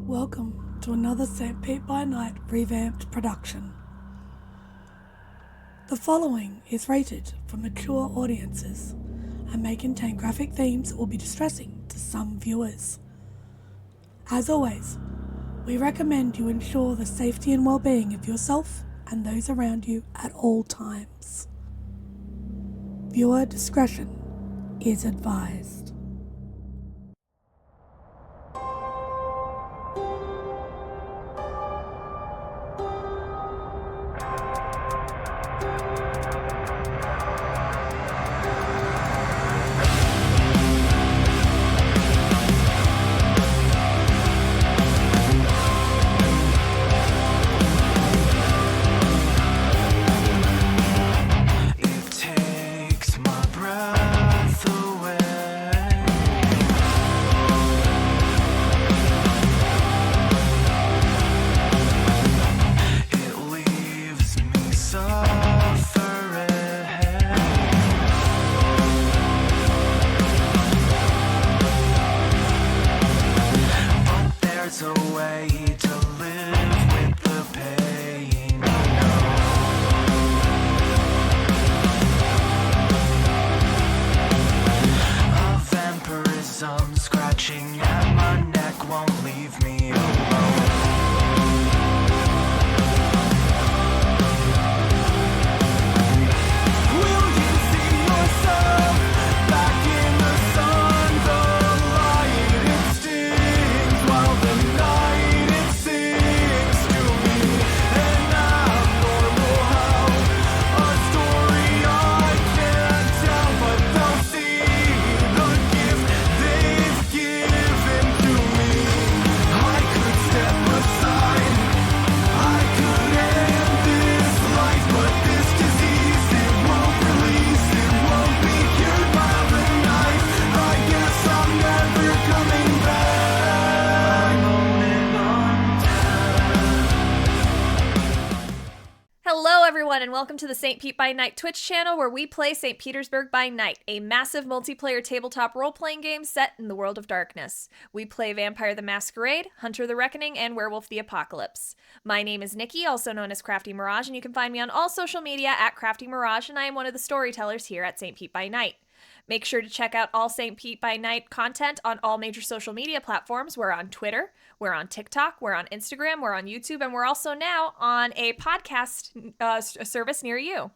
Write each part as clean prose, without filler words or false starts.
Welcome to another Petersburg By Night revamped production. The following is rated for mature audiences and may contain graphic themes that will be distressing to some viewers. As always, we recommend you ensure the safety and well-being of yourself and those around you at all times. Viewer discretion is advised. And welcome to the St. By Night Twitch channel, where we play St. Petersburg By Night, a massive multiplayer tabletop role-playing game set in the world of darkness. We play Vampire the Masquerade, Hunter the Reckoning, and Werewolf the Apocalypse. My name is Nikki, also known as Crafty Mirage, and you can find me on all social media at Crafty Mirage, and I am one of the storytellers here at St. By Night. Make sure to check out all St. By Night content on all major social media platforms. We're on Twitter, we're on TikTok, we're on Instagram, we're on YouTube, and we're also now on a podcast service near you.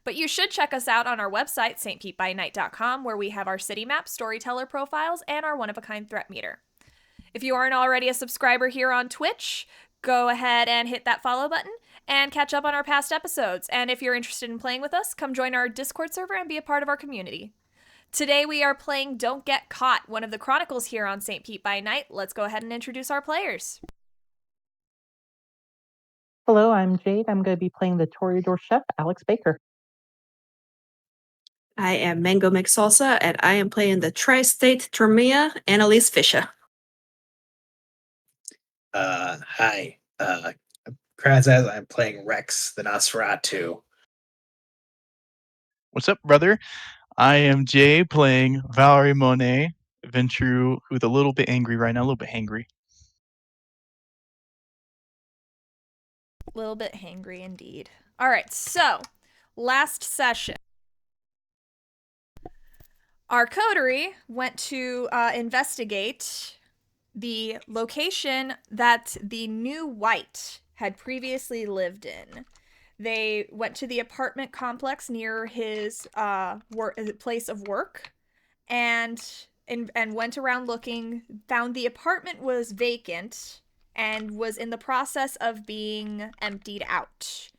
But you should check us out on our website, stpetbynight.com, where we have our city map, storyteller profiles, and our one-of-a-kind threat meter. If you aren't already a subscriber here on Twitch, go ahead and hit that follow button and catch up on our past episodes. And if you're interested in playing with us, come join our Discord server and be a part of our community. Today we are playing Don't Get Caught, one of the chronicles here on St. By Night. Let's go ahead and introduce our players. Hello, I'm Jade. I'm going to be playing the Toreador chef, Alex Baker. I am Mango McSalsa, and I am playing the Tri-State Tremia, Annalise Fisher. Hi. Krazaz, I'm playing Rex, the Nosferatu. What's up, brother? I am Jay playing Valerie Monet, Ventru, who's a little bit angry right now, a little bit hangry. A little bit hangry indeed. All right, so last session, our coterie went to investigate the location that the new Wight had previously lived in. They went to the apartment complex near his place of work and went around looking, found the apartment was vacant and was in the process of being emptied out.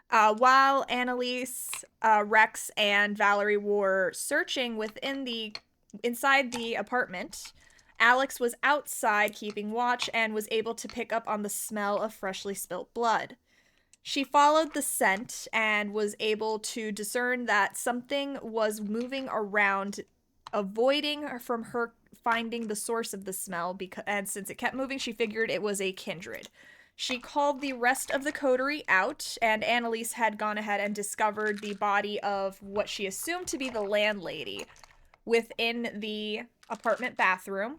While Annalise, Rex, and Valerie were searching inside the apartment, Alex was outside keeping watch and was able to pick up on the smell of freshly spilt blood. She followed the scent and was able to discern that something was moving around, avoiding her from her finding the source of the smell, and since it kept moving, she figured it was a kindred. She called the rest of the coterie out, and Annalise had gone ahead and discovered the body of what she assumed to be the landlady within the apartment bathroom.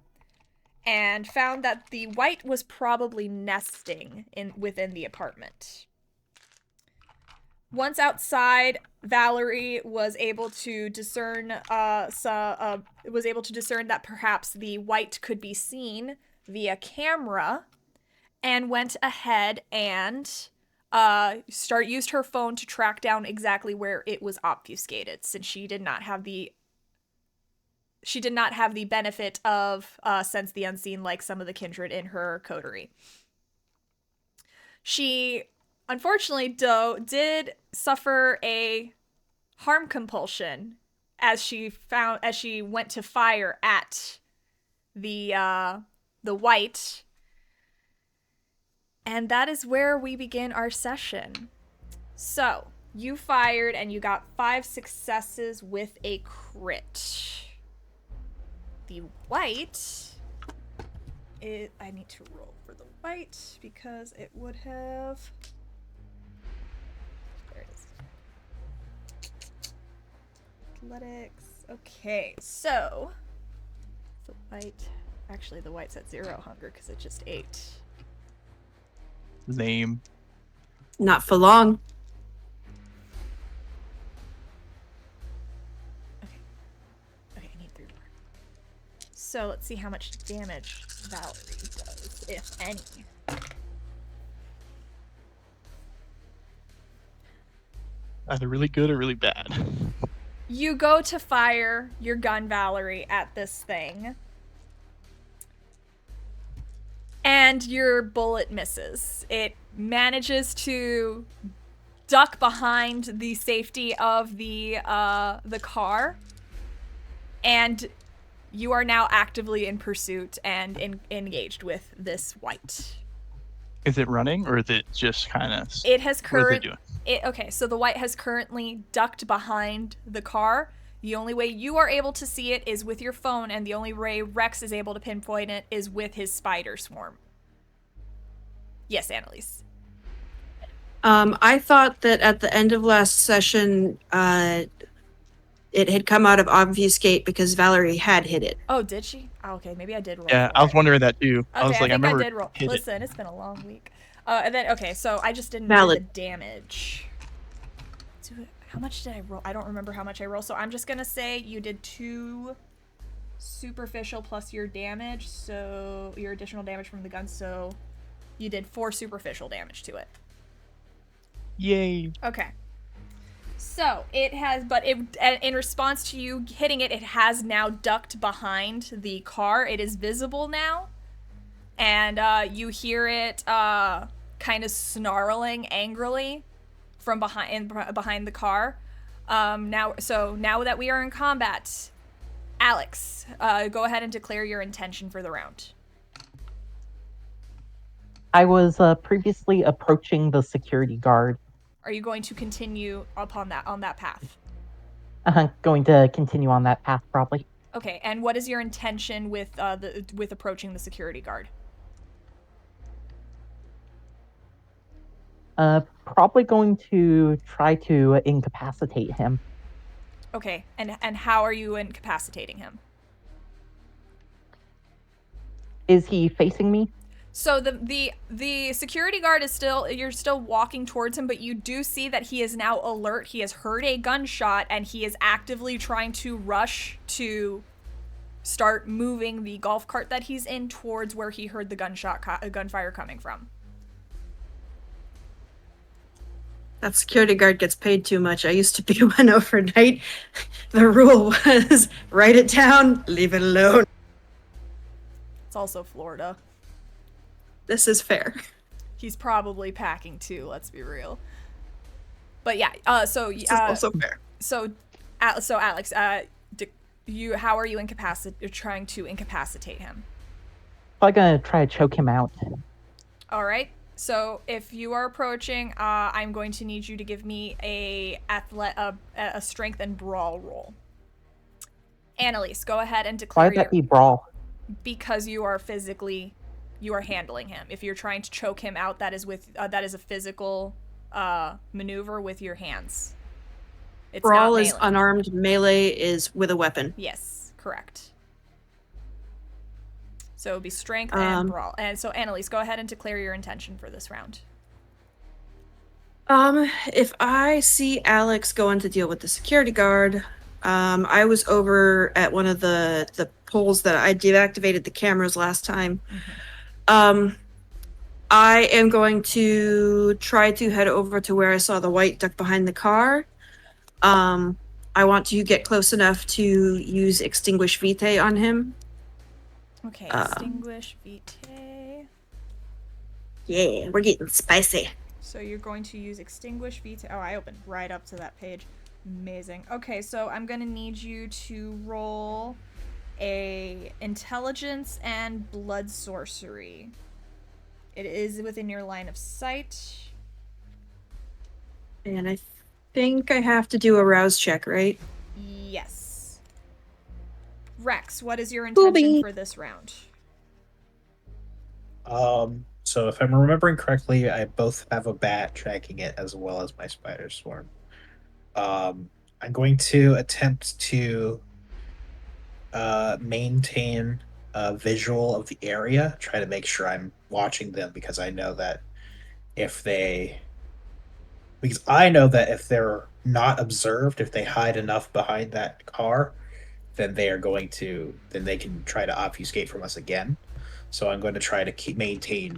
and found that the Wight was probably nesting within the apartment. Once outside, Valerie was able to discern that perhaps the Wight could be seen via camera, and went ahead and used her phone to track down exactly where it was obfuscated, since she did not have the benefit of sense the unseen like some of the kindred in her coterie. She unfortunately, though, did suffer a harm compulsion as she went to fire at the Wight. And that is where we begin our session. So, you fired and you got 5 successes with a crit. The Wight I need to roll for the Wight because it would have... There it is. Athletics. Okay, so the Wight... Actually, the Wight's at 0 hunger because it just ate. Lame. Not for long. Okay, I need 3 more. So let's see how much damage Valerie does, if any. Either really good or really bad. You go to fire your gun, Valerie, at this thing. And your bullet misses. It manages to duck behind the safety of the car. And you are now actively in pursuit and engaged with this Wight. Is it running or is it just kind of... It has What is it doing? Okay, so the Wight has currently ducked behind the car. The only way you are able to see it is with your phone, and the only way Rex is able to pinpoint it is with his spider swarm. Yes, Annalise. I thought that at the end of last session, it had come out of obfuscate because Valerie had hit it. Oh, did she? Oh, okay, maybe I did roll. Yeah, for I was it. wondering that too. Okay, I was like, I think remember I did roll. hit it. Listen, it's been a long week. And then, okay, so I just didn't Valid. do the damage. How much did I roll? I don't remember how much I rolled, so I'm just gonna say you did 2 superficial plus your damage, so your additional damage from the gun, so you did 4 superficial damage to it. Yay. Okay. So it has, but in response to you hitting it, it has now ducked behind the car. It is visible now. And you hear it kind of snarling angrily from behind the car. Now that we are in combat, Alex, go ahead and declare your intention for the round. I was previously approaching the security guard. Are you going to continue on that path? Going to continue on that path, probably. Okay, and what is your intention with approaching the security guard? Probably going to try to incapacitate him. Okay, and how are you incapacitating him? Is he facing me? So the security guard is you're still walking towards him, but you do see that he is now alert. He has heard a gunshot and he is actively trying to rush to start moving the golf cart that he's in towards where he heard the gunfire coming from. That security guard gets paid too much. I used to be one overnight. The rule was write it down, leave it alone. It's also Florida. This is fair. He's probably packing too, let's be real. But yeah, so This is also fair. So Alex, how are you trying to incapacitate him? I'm gonna try to choke him out. All right. So if you are approaching, I'm going to need you to give me a strength and brawl roll. Annalise, go ahead and declare. Why would that be brawl? Because you are handling him. If you're trying to choke him out, that is a physical maneuver with your hands. It's Brawl not is melee. unarmed, melee is with a weapon. Yes, correct. So it would be strength and brawl. And so Annalise, go ahead and declare your intention for this round. If I see Alex going to deal with the security guard, I was over at one of the poles that I deactivated the cameras last time. I am going to try to head over to where I saw the Wight duck behind the car. I want to get close enough to use Extinguish Vitae on him. Okay, Extinguish Vitae. Yeah, we're getting spicy. So you're going to use Extinguish Vitae. Oh, I opened right up to that page. Amazing. Okay, so I'm going to need you to roll a Intelligence and Blood Sorcery. It is within your line of sight. And I think I have to do a rouse check, right? Yes. Rex, what is your intention for this round? So if I'm remembering correctly, I both have a bat tracking it as well as my spider swarm. I'm going to attempt to maintain a visual of the area, try to make sure I'm watching them because I know that if they're not observed, if they hide enough behind that car, then they can try to obfuscate from us again. So I'm going to try to maintain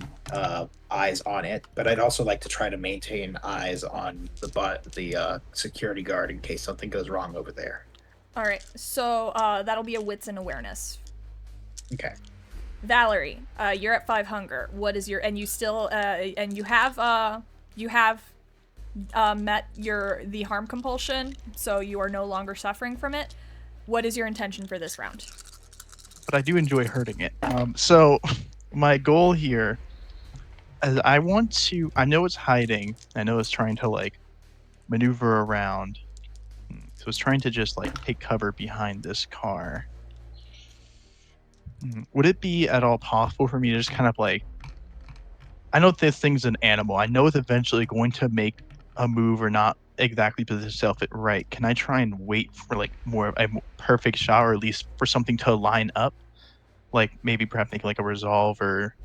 eyes on it, but I'd also like to try to maintain eyes on the security guard in case something goes wrong over there. All right, so that'll be a wits and awareness. Okay. Valerie, you're at 5 hunger. What is your and you still and you have met the harm compulsion, so you are no longer suffering from it. What is your intention for this round? But I do enjoy hurting it. So my goal here is I know it's hiding. I know it's trying to like maneuver around. So it's trying to just like take cover behind this car. Would it be at all possible for me to just kind of like, I know this thing's an animal. I know it's eventually going to make a move or not exactly position itself it right. Can I try and wait for like more of a perfect shot, or at least for something to line up? Like maybe perhaps make like a resolve or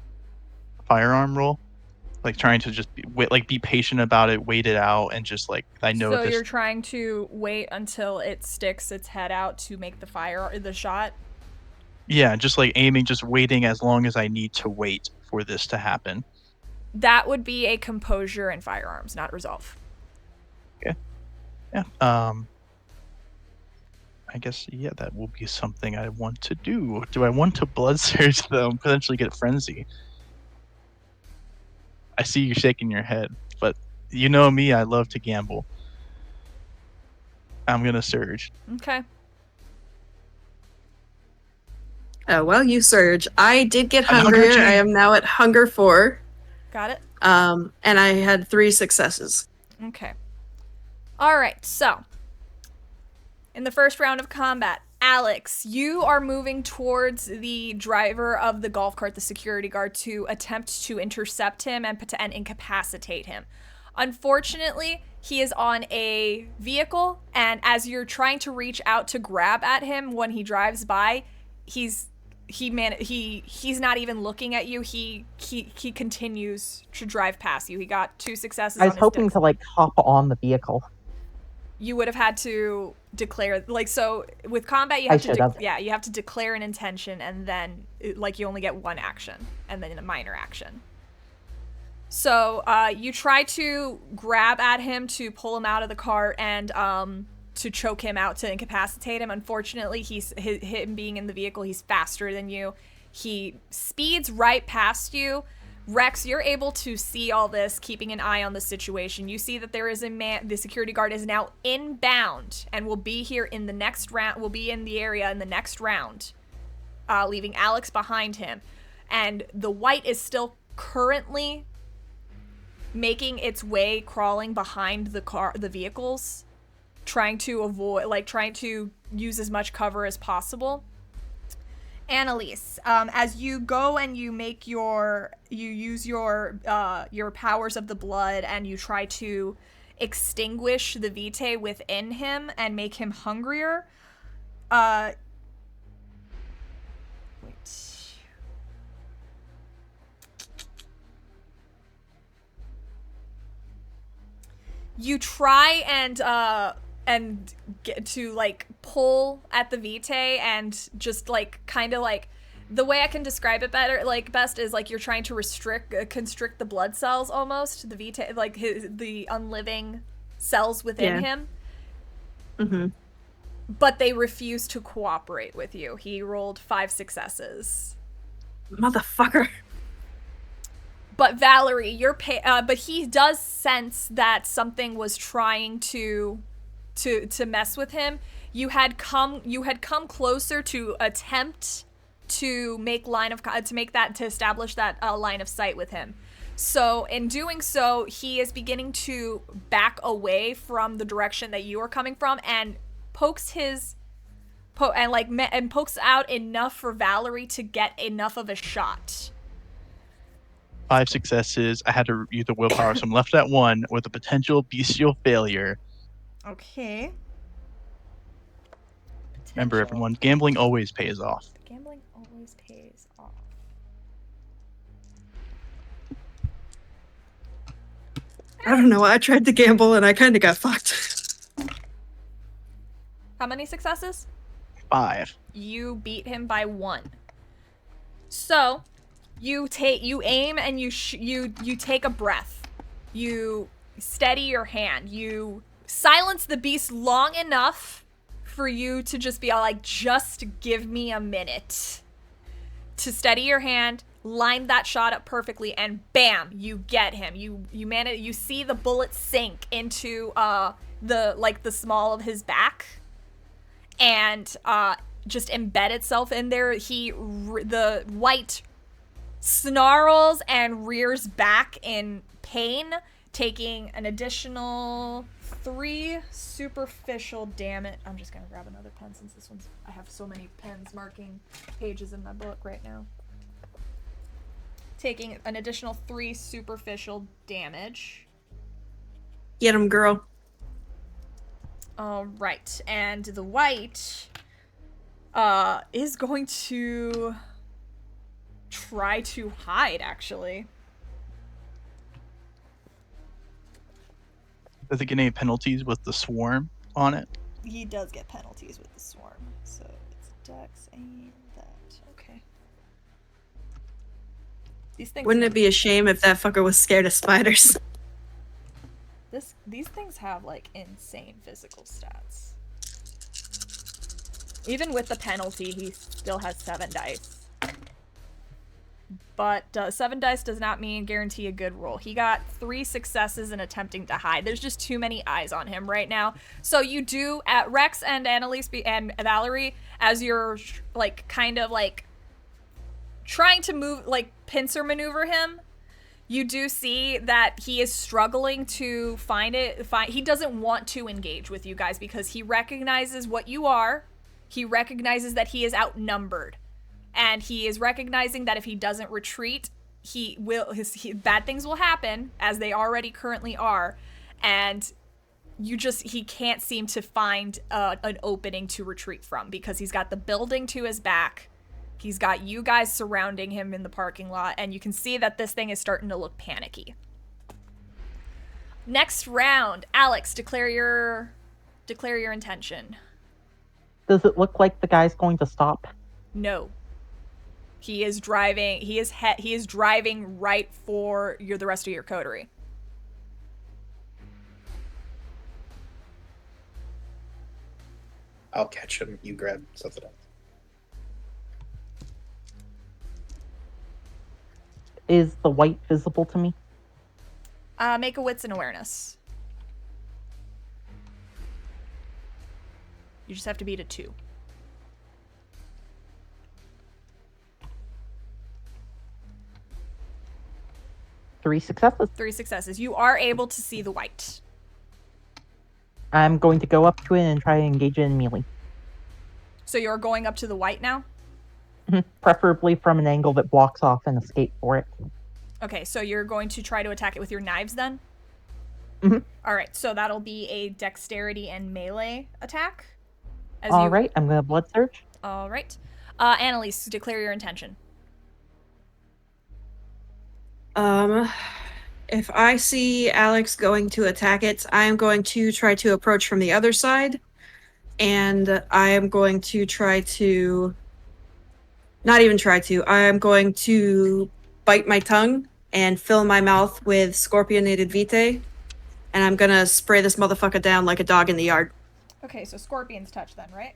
firearm roll? Like trying to just be patient about it, wait it out, and just like I know. So you're trying to wait until it sticks its head out to make the shot? Yeah, just like aiming, just waiting as long as I need to wait for this to happen. That would be a composure and firearms, not resolve. Okay. Yeah. I guess, yeah, that will be something I want to do. Do I want to blood surge them, potentially get frenzy? I see you shaking your head, but you know me, I love to gamble. I'm gonna surge. Okay. Oh, well, you surge. I did get hungrier. I am now at hunger 4. Got it. And I had 3 successes. Okay. All right, so in the first round of combat, Alex, you are moving towards the driver of the golf cart, the security guard, to attempt to intercept him and incapacitate him. Unfortunately, he is on a vehicle, and as you're trying to reach out to grab at him when he drives by, he's not even looking at you. He continues to drive past you. He got 2 successes. I was hoping to like hop on the vehicle. You would have had to declare, like, so with combat you have you have to declare an intention, and then you only get 1 action and then a minor action. So you try to grab at him to pull him out of the cart and to choke him out, to incapacitate him. Unfortunately, him being in the vehicle, he's faster than you. He speeds right past you. Rex, you're able to see all this, keeping an eye on the situation. You see that there is a man, the security guard is now inbound and will be here in the next round, will be in the area in the next round, leaving Alex behind him. And the Wight is still currently making its way, crawling behind the vehicles, trying to use as much cover as possible. Annalise, as you go and you use your powers of the blood and you try to extinguish the vitae within him and make him hungrier. You try and get to like pull at the vitae and just like kind of like the way I can describe it better, like best is like you're trying to constrict the blood cells almost, the vitae, like the unliving cells within him. Mm-hmm. But they refuse to cooperate with you. He rolled 5 successes. Motherfucker. But Valerie, but he does sense that something was trying to mess with him. You had come closer to attempt to establish that line of sight with him. So in doing so, he is beginning to back away from the direction that you are coming from and pokes out enough for Valerie to get enough of a shot. 5 successes. I had to use the willpower, so I'm left at 1 with a potential bestial failure. Okay. Remember, everyone, gambling always pays off. Gambling always pays off. I don't know. I tried to gamble and I kind of got fucked. How many successes? 5. You beat him by 1. So, you aim and you take a breath. You steady your hand. You silence the beast long enough for you to just be all like, just give me a minute to steady your hand, line that shot up perfectly, and bam, you get him. You see the bullet sink into the small of his back and just embed itself in there. The Wight snarls and rears back in pain, taking an additional 3 superficial damage. I'm just gonna grab another pen since I have so many pens marking pages in my book right now. Taking an additional 3 superficial damage. Get him, girl. All right, and the Wight is going to try to hide, actually. Does it get any penalties with the swarm on it? He does get penalties with the swarm, so it's Dex and that. Okay. These things. Wouldn't it be a shame if that fucker was scared of spiders? These things have like insane physical stats. Even with the penalty, he still has 7 dice. But 7 dice does not mean guarantee a good roll. He got 3 successes in attempting to hide. There's just too many eyes on him right now. So you do, at Rex and Annalise and Valerie, as you're like kind of like trying to move, like pincer maneuver him, you do see that he is struggling to he doesn't want to engage with you guys because he recognizes what you are. He recognizes that he is outnumbered. And he is recognizing that if he doesn't retreat, bad things will happen, as they already currently are. And he can't seem to find an opening to retreat from because he's got the building to his back. He's got you guys surrounding him in the parking lot, and you can see that this thing is starting to look panicky. Next round, Alex, declare your intention. Does it look like the guy's going to stop? No. He is driving. He is driving right for the rest of your coterie. I'll catch him. You grab something else. Is the Wight visible to me? Make a wits and awareness. You just have to beat a 2. Three successes. 3 successes. You are able to see the Wight. I'm going to go up to it and try to engage it in melee. So you're going up to the Wight now? Preferably from an angle that blocks off an escape for it. Okay, so you're going to try to attack it with your knives then? Mm-hmm. Alright, so that'll be a dexterity and melee attack. Alright, I'm going to blood surge. Alright. Annalise, declare your intention. If I see Alex going to attack it, I am going to try to approach from the other side. And I am going to try to... Not even try to. I am going to bite my tongue and fill my mouth with scorpionated vitae. And I'm gonna spray this motherfucker down like a dog in the yard. Okay, so scorpions touch then, right?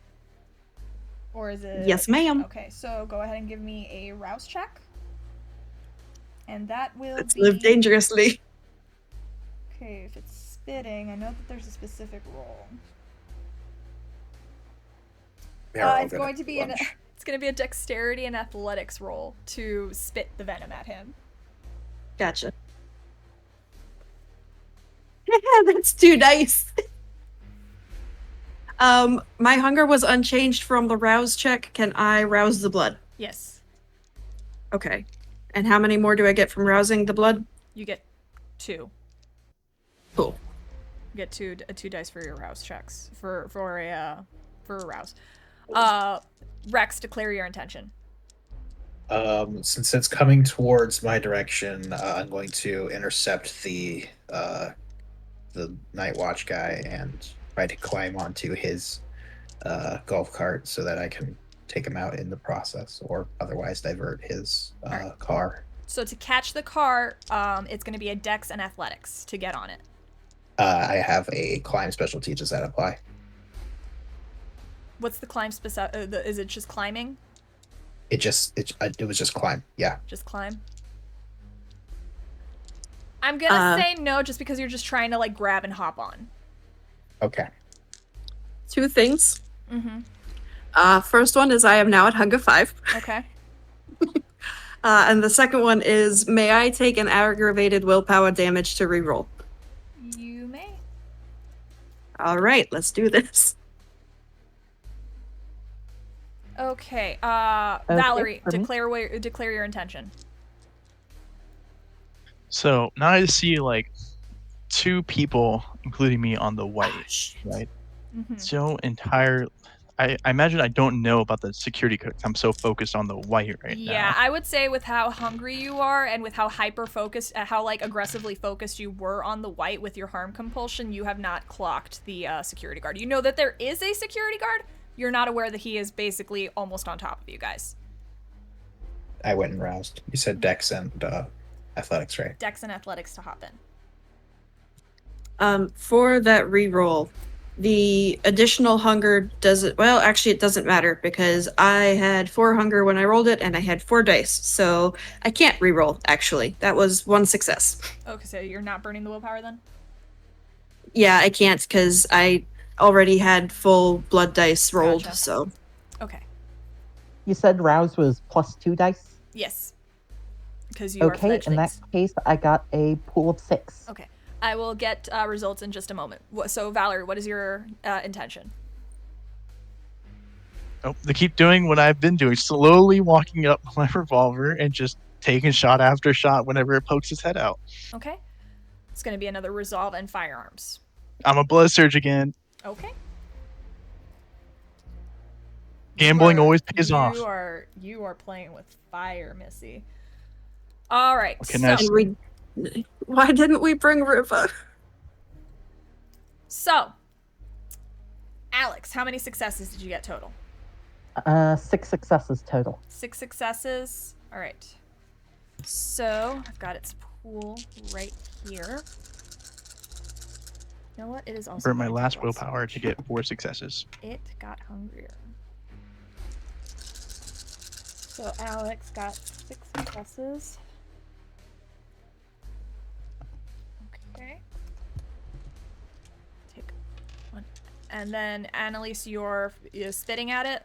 Or is it? Yes, ma'am. Okay, so go ahead and give me a rouse check. And that will Let's be... live dangerously. Okay, if it's spitting, I know that there's a specific roll. It's going to be it's going to be a dexterity and athletics roll to spit the venom at him. Gotcha. That's too nice. My hunger was unchanged from the rouse check. Can I rouse the blood? Yes. Okay. And how many more do I get from rousing the blood? You get 2. Cool. You get two dice for your rouse checks for a rouse. Rex, declare your intention. Since it's coming towards my direction, I'm going to intercept the Night Watch guy and try to climb onto his golf cart so that I can take him out in the process, or otherwise divert his car. So to catch the car, it's going to be a dex and athletics to get on it. I have a climb specialty. Does that apply? What's the climb is it just climbing? It was just climb. Yeah. Just climb. I'm gonna say no, just because you're just trying to like grab and hop on. Okay. 2 things. Mm-hmm. First one is I am now at hunger 5. Okay. And the second one is, may I take an aggravated willpower damage to reroll? You may. All right, let's do this. Okay. Valerie, for me. declare your intention. So now I see like 2 people, including me, on the Wight, right? Mm-hmm. So I imagine I don't know about the security code. I'm so focused on the Wight right now. Yeah, I would say with how hungry you are and with how hyper-focused, how like aggressively focused you were on the Wight with your harm compulsion, you have not clocked the security guard. You know that there is a security guard. You're not aware that he is basically almost on top of you guys. I went and roused. You said Dex and athletics, right? Dex and athletics to hop in. For that reroll, the additional hunger doesn't... Well, actually, it doesn't matter because I had 4 hunger when I rolled it, and I had 4 dice, so I can't reroll, actually. That was 1 success. Okay, so you're not burning the willpower then? Yeah, I can't because I already had full blood dice rolled, Gotcha. so... Okay. You said rouse was +2 dice? Yes. Because you are Okay, in that fledglings. case, I got a pool of 6. Okay. I will get results in just a moment. So, Valerie, what is your intention? Oh, they keep doing what I've been doing, slowly walking up my revolver and just taking shot after shot whenever it pokes its head out. Okay. It's going to be another resolve and firearms. I'm a blood surge again. Okay. Gambling always pays off. You are playing with fire, Missy. All right. What can I So, say? Why didn't we bring Riva? so, Alex, how many successes did you get total? 6 successes total. 6 successes. All right. So, I've got its pool right here. You know what? It is also Burn my going to last roll willpower to some. get 4 successes. It got hungrier. So Alex got 6 successes. Okay. Take 1. And then Annalise, you're spitting at it.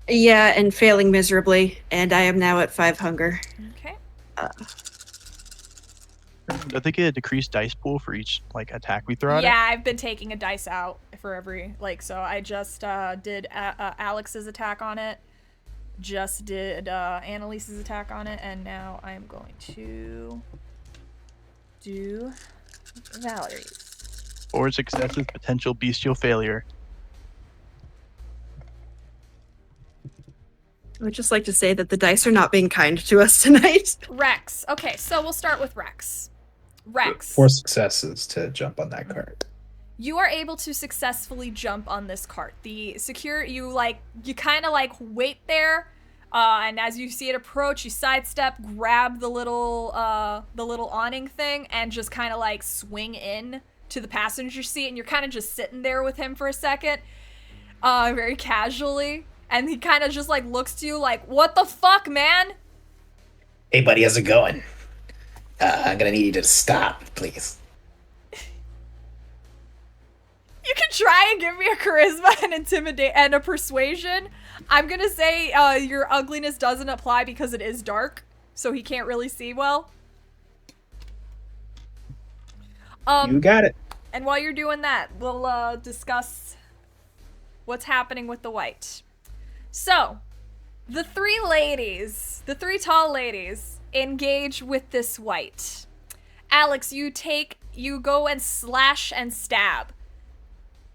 Yeah, and failing miserably, and I am now at 5 hunger. Okay. Do they get a decreased dice pool for each like attack we throw at it? Yeah, I've been taking a dice out for every so I just did Alex's attack on it, just did Annalise's attack on it, and now I am going to do Valerie's. 4 successes, potential bestial failure. I would just like to say that the dice are not being kind to us tonight. Rex. Okay, so we'll start with Rex. Rex. 4 successes to jump on that cart. You are able to successfully jump on this cart. The you kind of like wait there, and as you see it approach, you sidestep, grab the little awning thing, and just kind of like swing in to the passenger seat, and you're kind of just sitting there with him for a second, very casually, and he kind of just like looks to you like, "What the fuck, man?" Hey, buddy, how's it going? I'm gonna need you to stop, please. You can try and give me a charisma and intimidate and a persuasion. I'm gonna say your ugliness doesn't apply because it is dark, so he can't really see well. You got it. And while you're doing that, we'll discuss what's happening with the Wight. So, the three tall ladies, engage with this Wight. Alex, you go and slash and stab.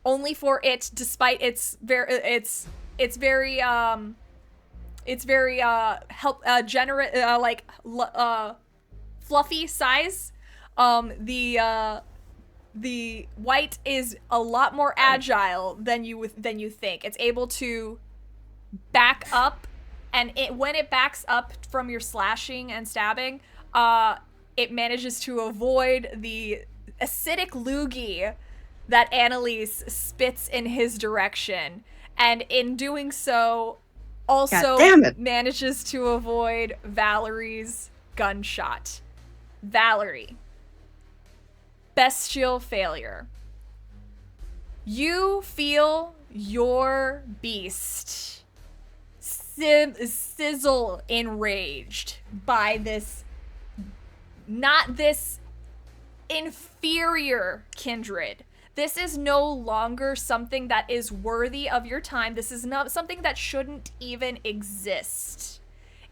Only for it, despite its very fluffy size. The Wight is a lot more agile than you think. It's able to back up, and when it backs up from your slashing and stabbing, it manages to avoid the acidic loogie that Annalise spits in his direction, and in doing so, also manages to avoid Valerie's gunshot. Valerie. Bestial failure. You feel your beast sizzle enraged by this, not this inferior kindred. This is no longer something that is worthy of your time. This is not something that shouldn't even exist.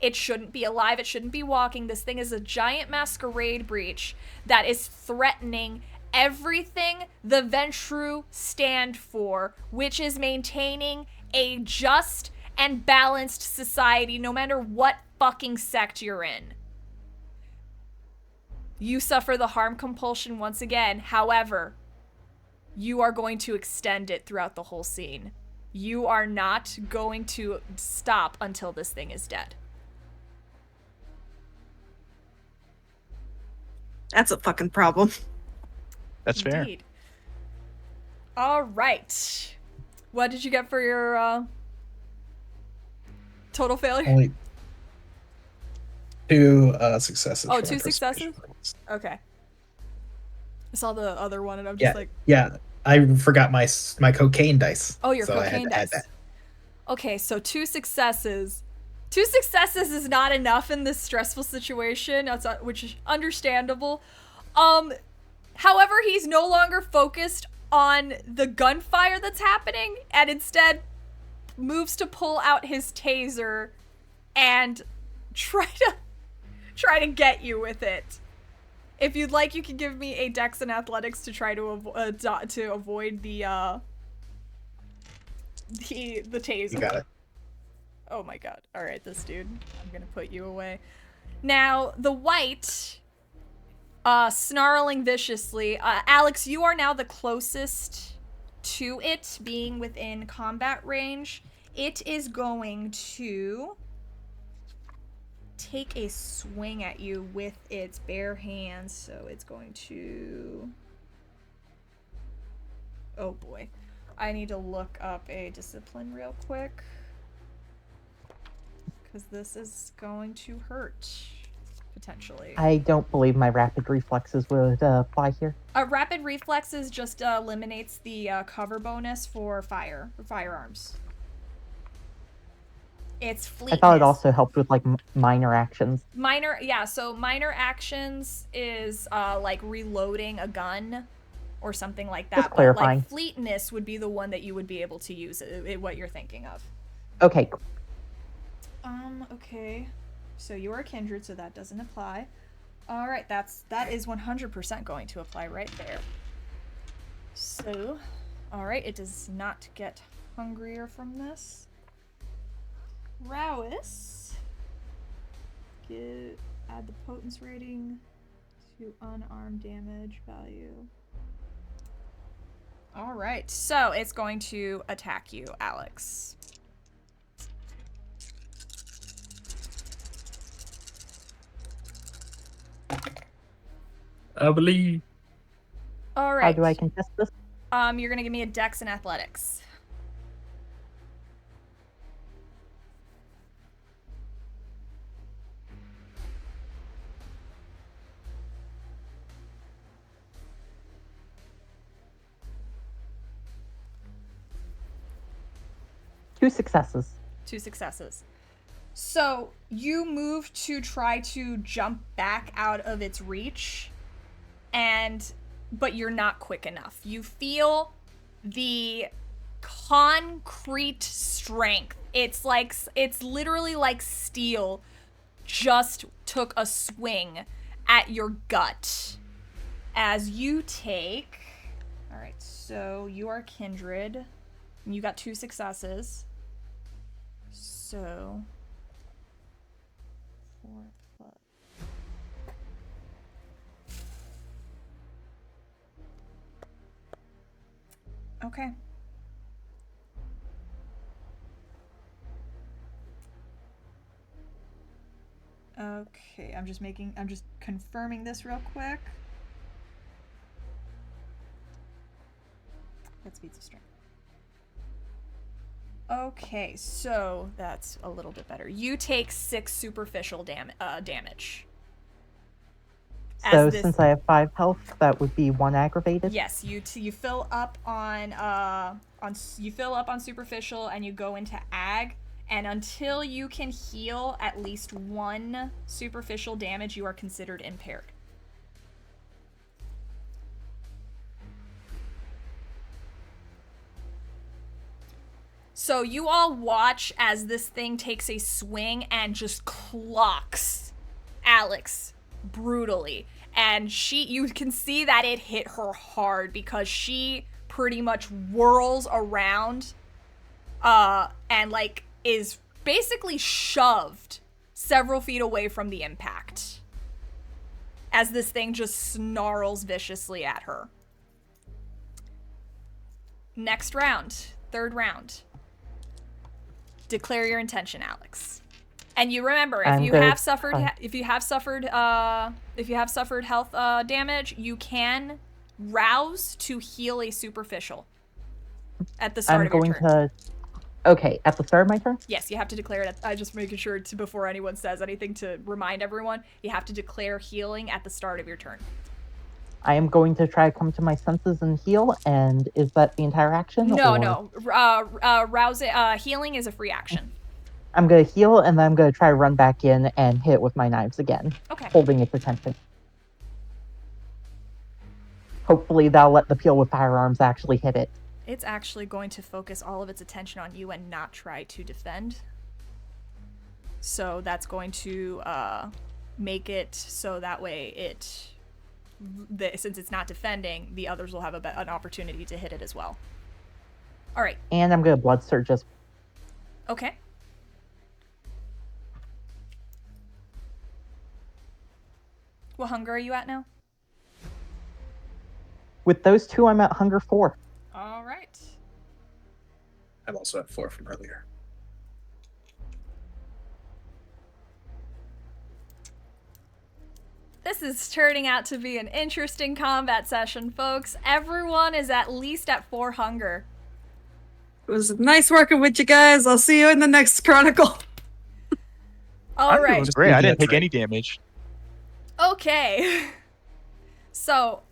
It shouldn't be alive. It shouldn't be walking. This thing is a giant masquerade breach that is threatening everything the Ventru stand for, which is maintaining a just and balanced society no matter what fucking sect you're in. You suffer the harm compulsion once again. However, you are going to extend it throughout the whole scene. You are not going to stop until this thing is dead. That's a fucking problem. That's Indeed. Fair. All right. What did you get for your total failure? Only 2 successes. Oh, 2 successes? Okay. I saw the other one and I'm just Yeah, I forgot my cocaine dice. Oh, your so cocaine I had to add dice. that. Okay, so 2 successes. 2 successes is not enough in this stressful situation, which is understandable. However, he's no longer focused on the gunfire that's happening and instead moves to pull out his taser and try to get you with it. If you'd like, you can give me a Dex and Athletics to try to avoid the taser. You got it. Oh my god. Alright, this dude. I'm gonna put you away. Now, the Wight, snarling viciously. Alex, you are now the closest to it, being within combat range. It is going to take a swing at you with its bare hands, so it's going to... Oh boy. I need to look up a discipline real quick, because this is going to hurt, potentially. I don't believe my rapid reflexes would apply here. Rapid reflexes just eliminates the cover bonus for firearms. It's fleetness. I thought it also helped with like minor actions. So minor actions is like reloading a gun or something like that. Just clarifying. But like fleetness would be the one that you would be able to use, what you're thinking of. Okay. Okay. So you are a kindred, so that doesn't apply. All right, that is 100% going to apply right there. So, all right, it does not get hungrier from this. Rowis, add the potence rating to unarmed damage value. All right, so it's going to attack you, Alex. I believe. All How right. do I contest this? You're gonna give me a Dex and Athletics. Two successes. 2 successes. So you move to try to jump back out of its reach, but you're not quick enough. You feel the concrete strength. It's literally like steel just took a swing at your gut as you take. All right, so you are kindred. You got 2 successes. So 4 plus. Okay. Okay, I'm just confirming this real quick. That's feats of strength. Okay, so that's a little bit better. You take 6 superficial damage. So since I have 5 health, that would be 1 aggravated. Yes, you fill up on superficial and you go into ag, and until you can heal at least 1 superficial damage, you are considered impaired. So you all watch as this thing takes a swing and just clocks Alex brutally. And you can see that it hit her hard because she pretty much whirls around and like is basically shoved several feet away from the impact as this thing just snarls viciously at her. Next round, 3rd round. Declare your intention, Alex. And you remember, if you have suffered health damage, you can rouse to heal a superficial at the start of your turn. Okay, at the start of my turn? Yes, you have to declare it. I just making sure before anyone says anything to remind everyone, you have to declare healing at the start of your turn. I am going to try to come to my senses and heal, and is that the entire action? No. Healing is a free action. I'm going to heal, and then I'm going to try to run back in and hit it with my knives again. Okay. Holding its attention. Hopefully that'll let the peel with firearms actually hit it. It's actually going to focus all of its attention on you and not try to defend. So that's going to make it so that way since it's not defending, the others will have an opportunity to hit it as well. All right. And I'm going to blood surge as well. Okay. What hunger are you at now? With those 2, I'm at hunger 4. All right. I'm also at 4 from earlier. This is turning out to be an interesting combat session, folks. Everyone is at least at 4 hunger. It was nice working with you guys. I'll see you in the next chronicle. All right. It was great. I didn't take any damage. Okay. So,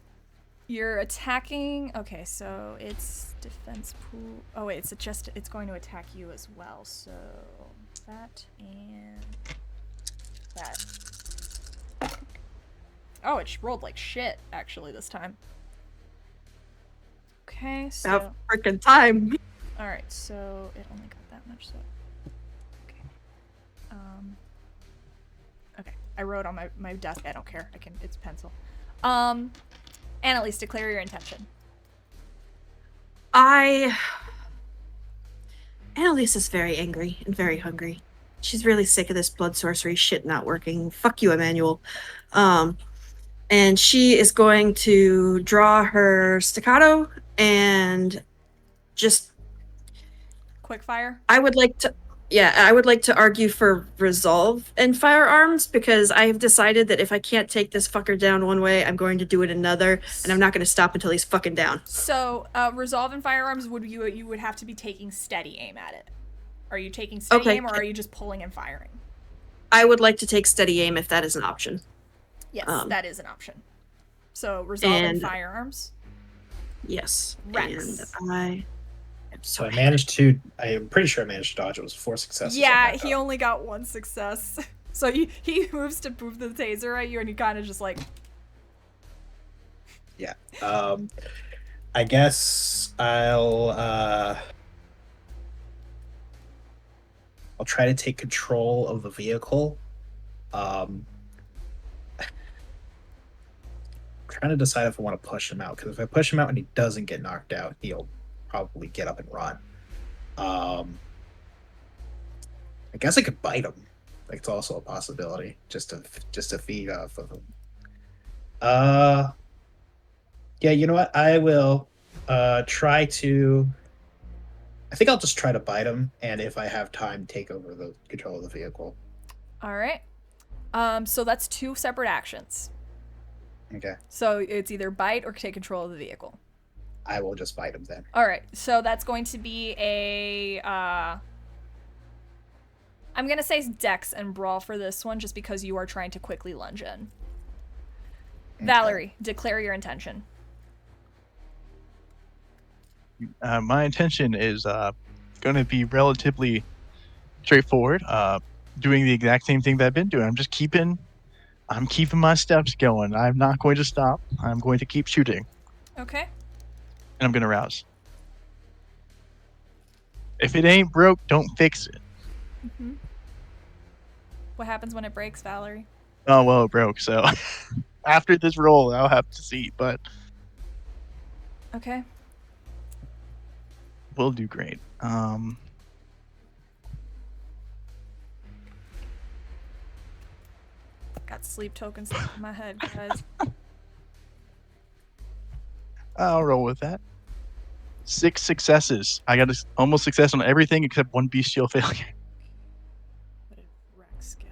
you're attacking. Okay, so it's defense pool. Oh wait, it's going to attack you as well. So that and that. Oh, it rolled like shit actually this time. Okay, so About freaking time. all right, so it only got that much. So okay. Okay, I wrote on my desk. I don't care. It's pencil. Annalise, declare your intention. Annalise is very angry and very hungry. She's really sick of this blood sorcery shit not working. Fuck you, Emmanuel. and she is going to draw her staccato and just. Quick fire. I would like to argue for resolve in firearms because I have decided that if I can't take this fucker down one way, I'm going to do it another, and I'm not going to stop until he's fucking down. So, resolve in firearms you would have to be taking steady aim at it. Are you taking steady aim, or are you just pulling and firing? I would like to take steady aim if that is an option. Yes, that is an option. So, resolve in firearms. Yes. Rex. And So I'm pretty sure I managed to dodge. It was 4 successes. Yeah, he only got 1 success. So he moves to move the taser at you, and he kind of just like. Yeah. I guess I'll try to take control of the vehicle. I'm trying to decide if I want to push him out, because if I push him out and he doesn't get knocked out, he'll probably get up and run. I guess I could bite him. Like, it's also a possibility, just to feed off of him. Yeah, you know what? I will try to. I think I'll just try to bite him, and if I have time, take over the control of the vehicle. All right. So that's 2 separate actions. Okay. So it's either bite or take control of the vehicle. I will just bite him then. All right. So that's going to be a. I'm gonna say Dex and Brawl for this one, just because you are trying to quickly lunge in. Okay. Valerie, declare your intention. My intention is going to be relatively straightforward. Doing the exact same thing that I've been doing. I'm keeping my steps going. I'm not going to stop. I'm going to keep shooting. Okay. And I'm going to rouse. If it ain't broke, don't fix it. Mm-hmm. What happens when it breaks, Valerie? Oh, well, it broke, so after this roll, I'll have to see, but... Okay. We'll do great. Got sleep tokens stuck in my head, guys. I'll roll with that. 6 successes. I got almost success on everything except 1 bestial failure. What did Rex get?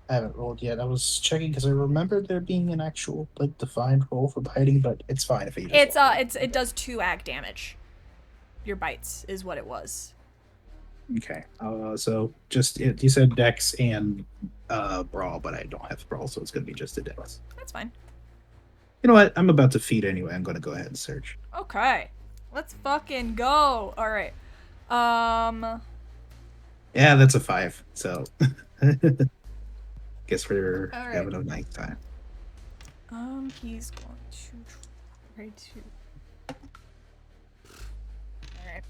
I haven't rolled yet. I was checking because I remembered there being an actual defined roll for biting, but it's fine if you just it does 2 ag damage. Your bites is what it was. Okay. So just you said Dex and Brawl, but I don't have Brawl, so it's gonna be just a Dex. That's fine. You know what? I'm about to feed anyway. I'm gonna go ahead and search. Okay. Let's fucking go. All right. Yeah, that's a 5. So guess we're right. having a nice time. He's going to try to. All right.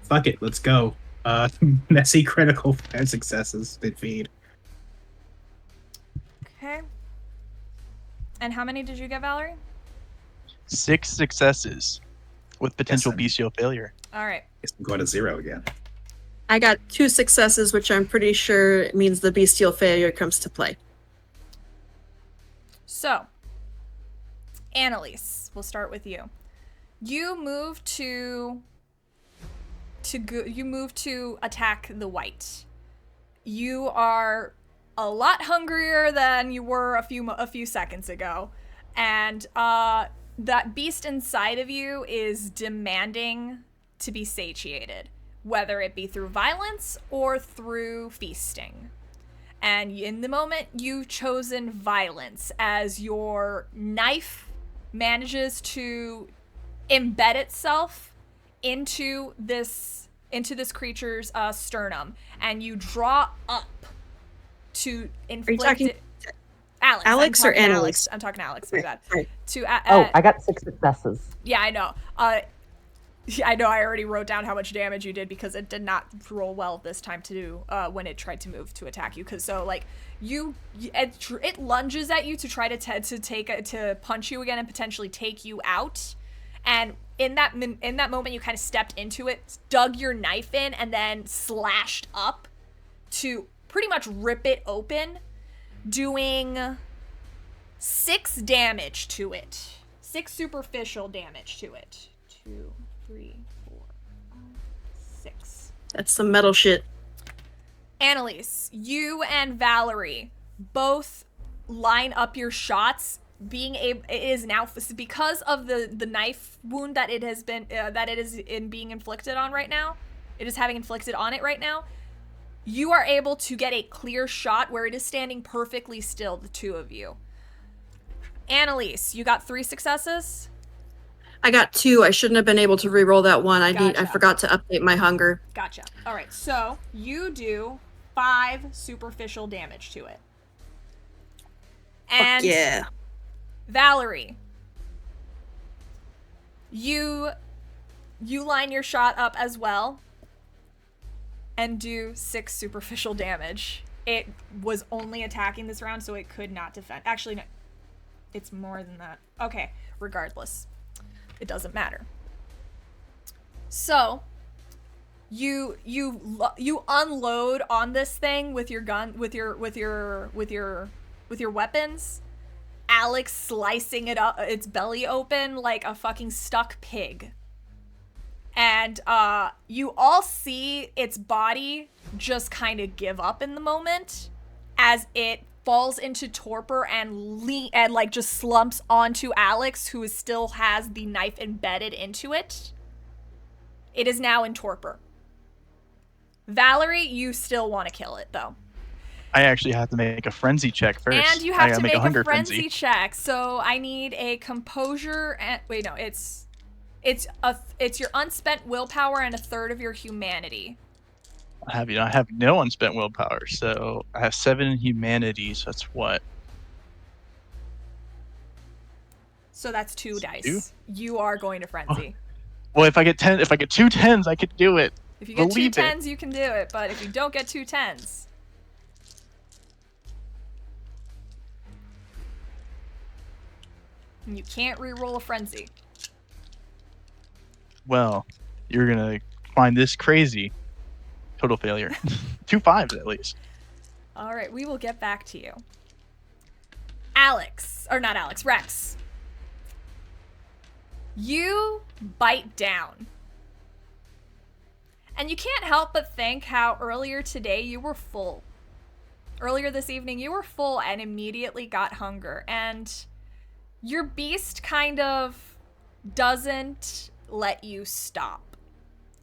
Fuck it. Let's go. Messy critical 5 successes. Big feed. Okay. And how many did you get, Valerie? 6 successes with potential bestial failure. All right. Guess I'm going to 0 again. I got 2 successes, which I'm pretty sure means the bestial failure comes to play. So, Annalise, we'll start with you. You move to attack the Wight. You are a lot hungrier than you were a few seconds ago, and that beast inside of you is demanding to be satiated, whether it be through violence or through feasting. And in the moment, you've chosen violence as your knife manages to embed itself into this creature's sternum, and you draw up to inflict. Are you talking Alex or Annalise? I'm talking Alex. My bad. Right. I got 6 successes. Yeah, I know. I know I already wrote down how much damage you did because it did not roll well this time to do when it tried to move to attack you. Because it lunges at you to try to punch you again and potentially take you out. And in that moment, you kind of stepped into it, dug your knife in, and then slashed up to pretty much rip it open, doing 6 damage to it. 6 superficial damage to it. 2, 3, 4, 5, 6. That's some metal shit. Annalise, you and Valerie both line up your shots. It is now, because of the knife wound that it has been that it is being inflicted on right now. It is having inflicted on it right now. You are able to get a clear shot where it is standing perfectly still, the two of you. Annalise, you got 3 successes? I got 2. I shouldn't have been able to re-roll that one. I Gotcha. forgot to update my hunger. Gotcha. All right, so you do 5 superficial damage to it. And Fuck yeah. Valerie, you line your shot up as well and do 6 superficial damage. It was only attacking this round, so it could not defend. Actually, no, it's more than that. Okay, regardless, it doesn't matter. So you unload on this thing with your gun, with your weapons. Alex slicing it up, its belly open like a fucking stuck pig. And you all see its body just kind of give up in the moment as it falls into torpor and like just slumps onto Alex, who still has the knife embedded into it. It is now in torpor. Valerie, you still want to kill it though. I actually have to make a frenzy check first. And you have to make a hunger frenzy check. So I need a composure and wait, no, it's your unspent willpower and a third of your humanity. I have no unspent willpower, so I have 7 in humanity, so that's what? So that's 2 dice. 2? You are going to frenzy. Well, if I get 2 10s, I could do it. If you get Believe 2 it. 10s, you can do it, but if you don't get 2 10s, you can't re-roll a frenzy. Well, you're gonna find this crazy. Total failure. 2 5s at least. All right, we will get back to you. Rex. You bite down. And you can't help but think how earlier today you were full. Earlier this evening you were full and immediately got hunger. And your beast kind of doesn't let you stop.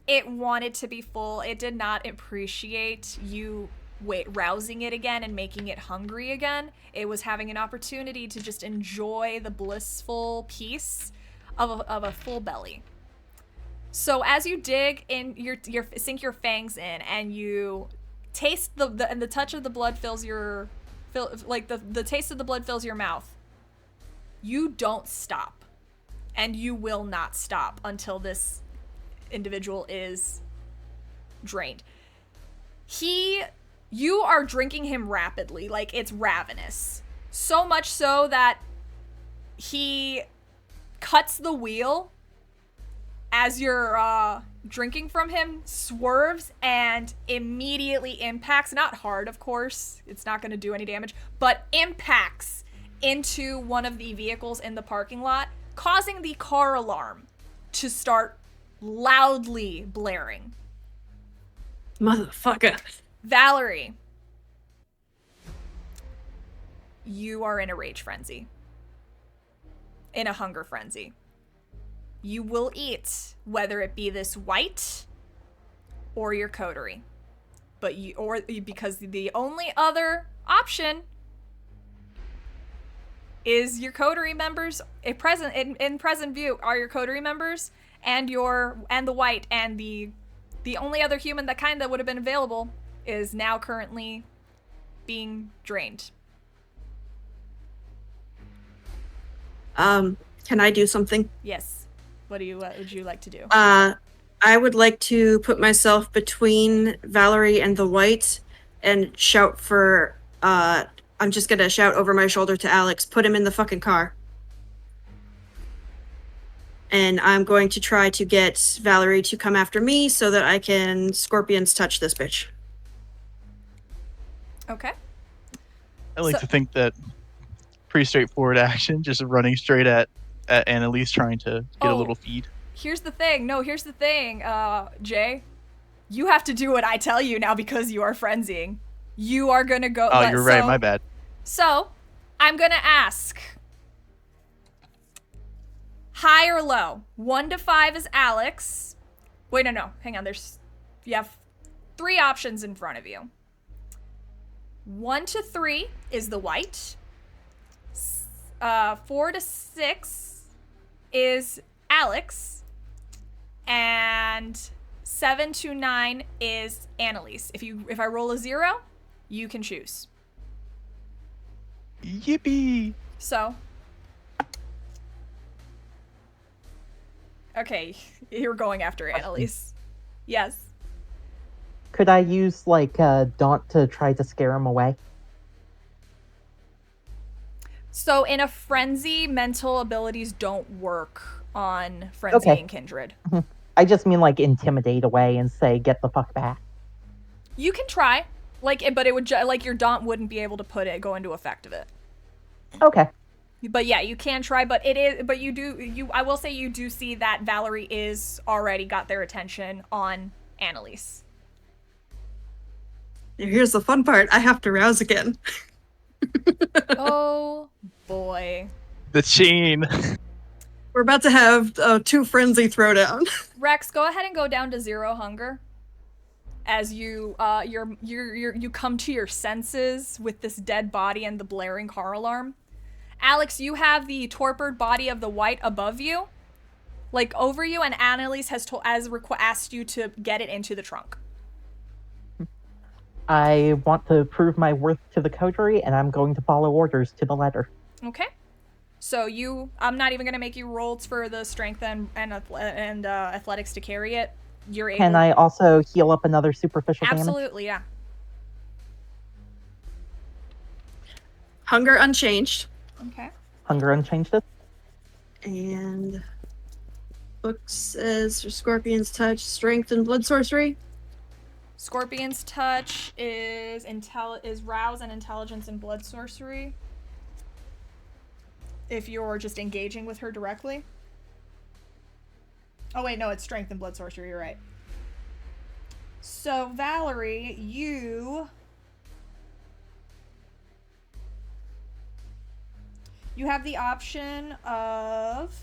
It wanted to be full. It did not appreciate you rousing it again and making it hungry again. It was having an opportunity to just enjoy the blissful peace of a full belly. So as you dig in, sink your fangs in, and you taste and the touch of the blood fills your, the taste of the blood fills your mouth. You don't stop, and you will not stop until this individual is drained. You are drinking him rapidly, like it's ravenous. So much so that he cuts the wheel as you're drinking from him, swerves, and immediately impacts, not hard, of course, it's not going to do any damage, but impacts into one of the vehicles in the parking lot, causing the car alarm to start loudly blaring. Motherfucker. Valerie, you are in a rage frenzy. In a hunger frenzy. You will eat, whether it be this Wight or your coterie. Because the only other option is your coterie members in present view are your coterie members and the Wight, and the only other human that kinda would have been available is now currently being drained. Can I do something? Yes. What would you like to do? I would like to put myself between Valerie and the Wight and shout for, I'm just gonna shout over my shoulder to Alex, put him in the fucking car. And I'm going to try to get Valerie to come after me so that I can Scorpions touch this bitch. Okay. I like to think that pretty straightforward action, just running straight at Annalise, trying to get a little feed. Here's the thing. Jay. You have to do what I tell you now because you are frenzying. You are gonna go. Oh, you're right. My bad. So, I'm gonna ask. High or low? 1 to 5 is Alex. Wait, no. Hang on. You have 3 options in front of you. 1 to 3 is the Wight. 4 to 6 is Alex. And 7 to 9 is Annalise. If I roll a 0, you can choose. Yippee! So. Okay, you're going after Annalise. Yes. Could I use, like, Daunt to try to scare him away? So in a frenzy, mental abilities don't work on frenzy and kindred. I just mean, like, intimidate away and say, get the fuck back. You can try. But it would, your Daunt wouldn't be able to go into effect of it. Okay. But yeah, you can try, but I will say you do see that Valerie is already got their attention on Annalise. Here's the fun part. I have to rouse again. Oh boy. The chain. We're about to have 2 frenzy throwdown. Rex, go ahead and go down to 0 hunger. As you come to your senses with this dead body and the blaring car alarm. Alex, you have the torpid body of the Wight above you, like over you, and Annalise has asked you to get it into the trunk. I want to prove my worth to the coterie, and I'm going to follow orders to the letter. Okay. So I'm not even going to make you roll for the strength and athletics to carry it. You're able. Can I also heal up another superficial damage? Absolutely, yeah. Hunger unchanged. Okay. Hunger unchanged it? And book says for Scorpion's Touch, Strength and Blood Sorcery. Scorpion's Touch is Rouse and Intelligence and Blood Sorcery. If you're just engaging with her directly. Oh wait, no, it's Strength and Blood Sorcery, you're right. So, Valerie, you have the option of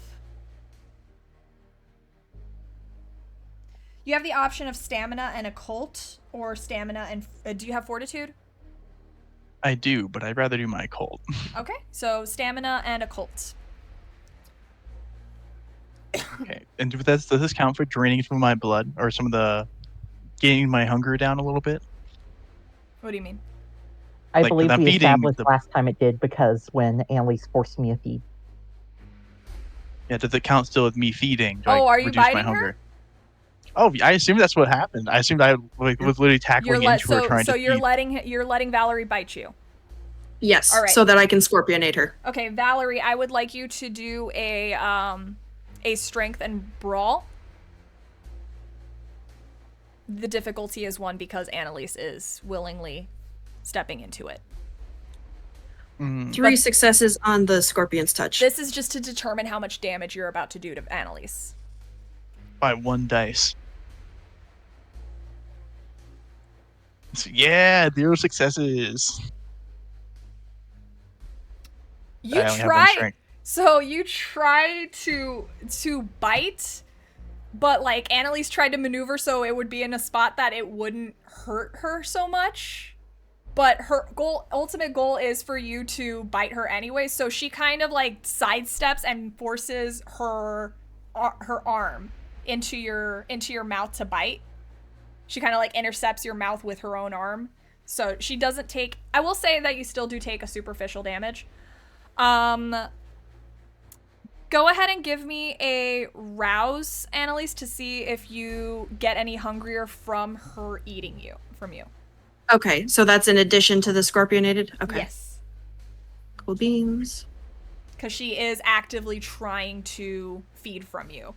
stamina and occult, or stamina and do you have fortitude? I do, but I'd rather do my occult. Okay, so stamina and occult. Okay, and does this count for draining some of my blood, or some of the getting my hunger down a little bit? What do you mean? I Like, believe I'm we feeding established the- last time it did because when Annalise forced me a feed. Yeah, does it count still with me feeding? Do Oh, I are you reduce my biting her? hunger? Oh, I assume that's what happened. I assumed I was literally tackling into her trying to you're feed. you're letting Valerie bite you. Yes, All right. so that I can Scorpionate her. Okay, Valerie, I would like you to do a strength and brawl. The difficulty is 1 because Annalise is willingly stepping into it. 3 successes on the Scorpion's Touch. This is just to determine how much damage you're about to do to Annalise. By 1 dice. So, yeah, 0 successes. You I only have 1 try, strength. so you try to bite, but like Annalise tried to maneuver so it would be in a spot that it wouldn't hurt her so much. But her ultimate goal is for you to bite her anyway, so she kind of like sidesteps and forces her arm into your mouth to bite. She kind of like intercepts your mouth with her own arm. So she doesn't take, I will say that you still do take a superficial damage. Go ahead and give me a rouse, Annalise, to see if you get any hungrier from her eating from you. Okay, so that's in addition to the Scorpionated? Okay. Yes. Cool beans. Because she is actively trying to feed from you.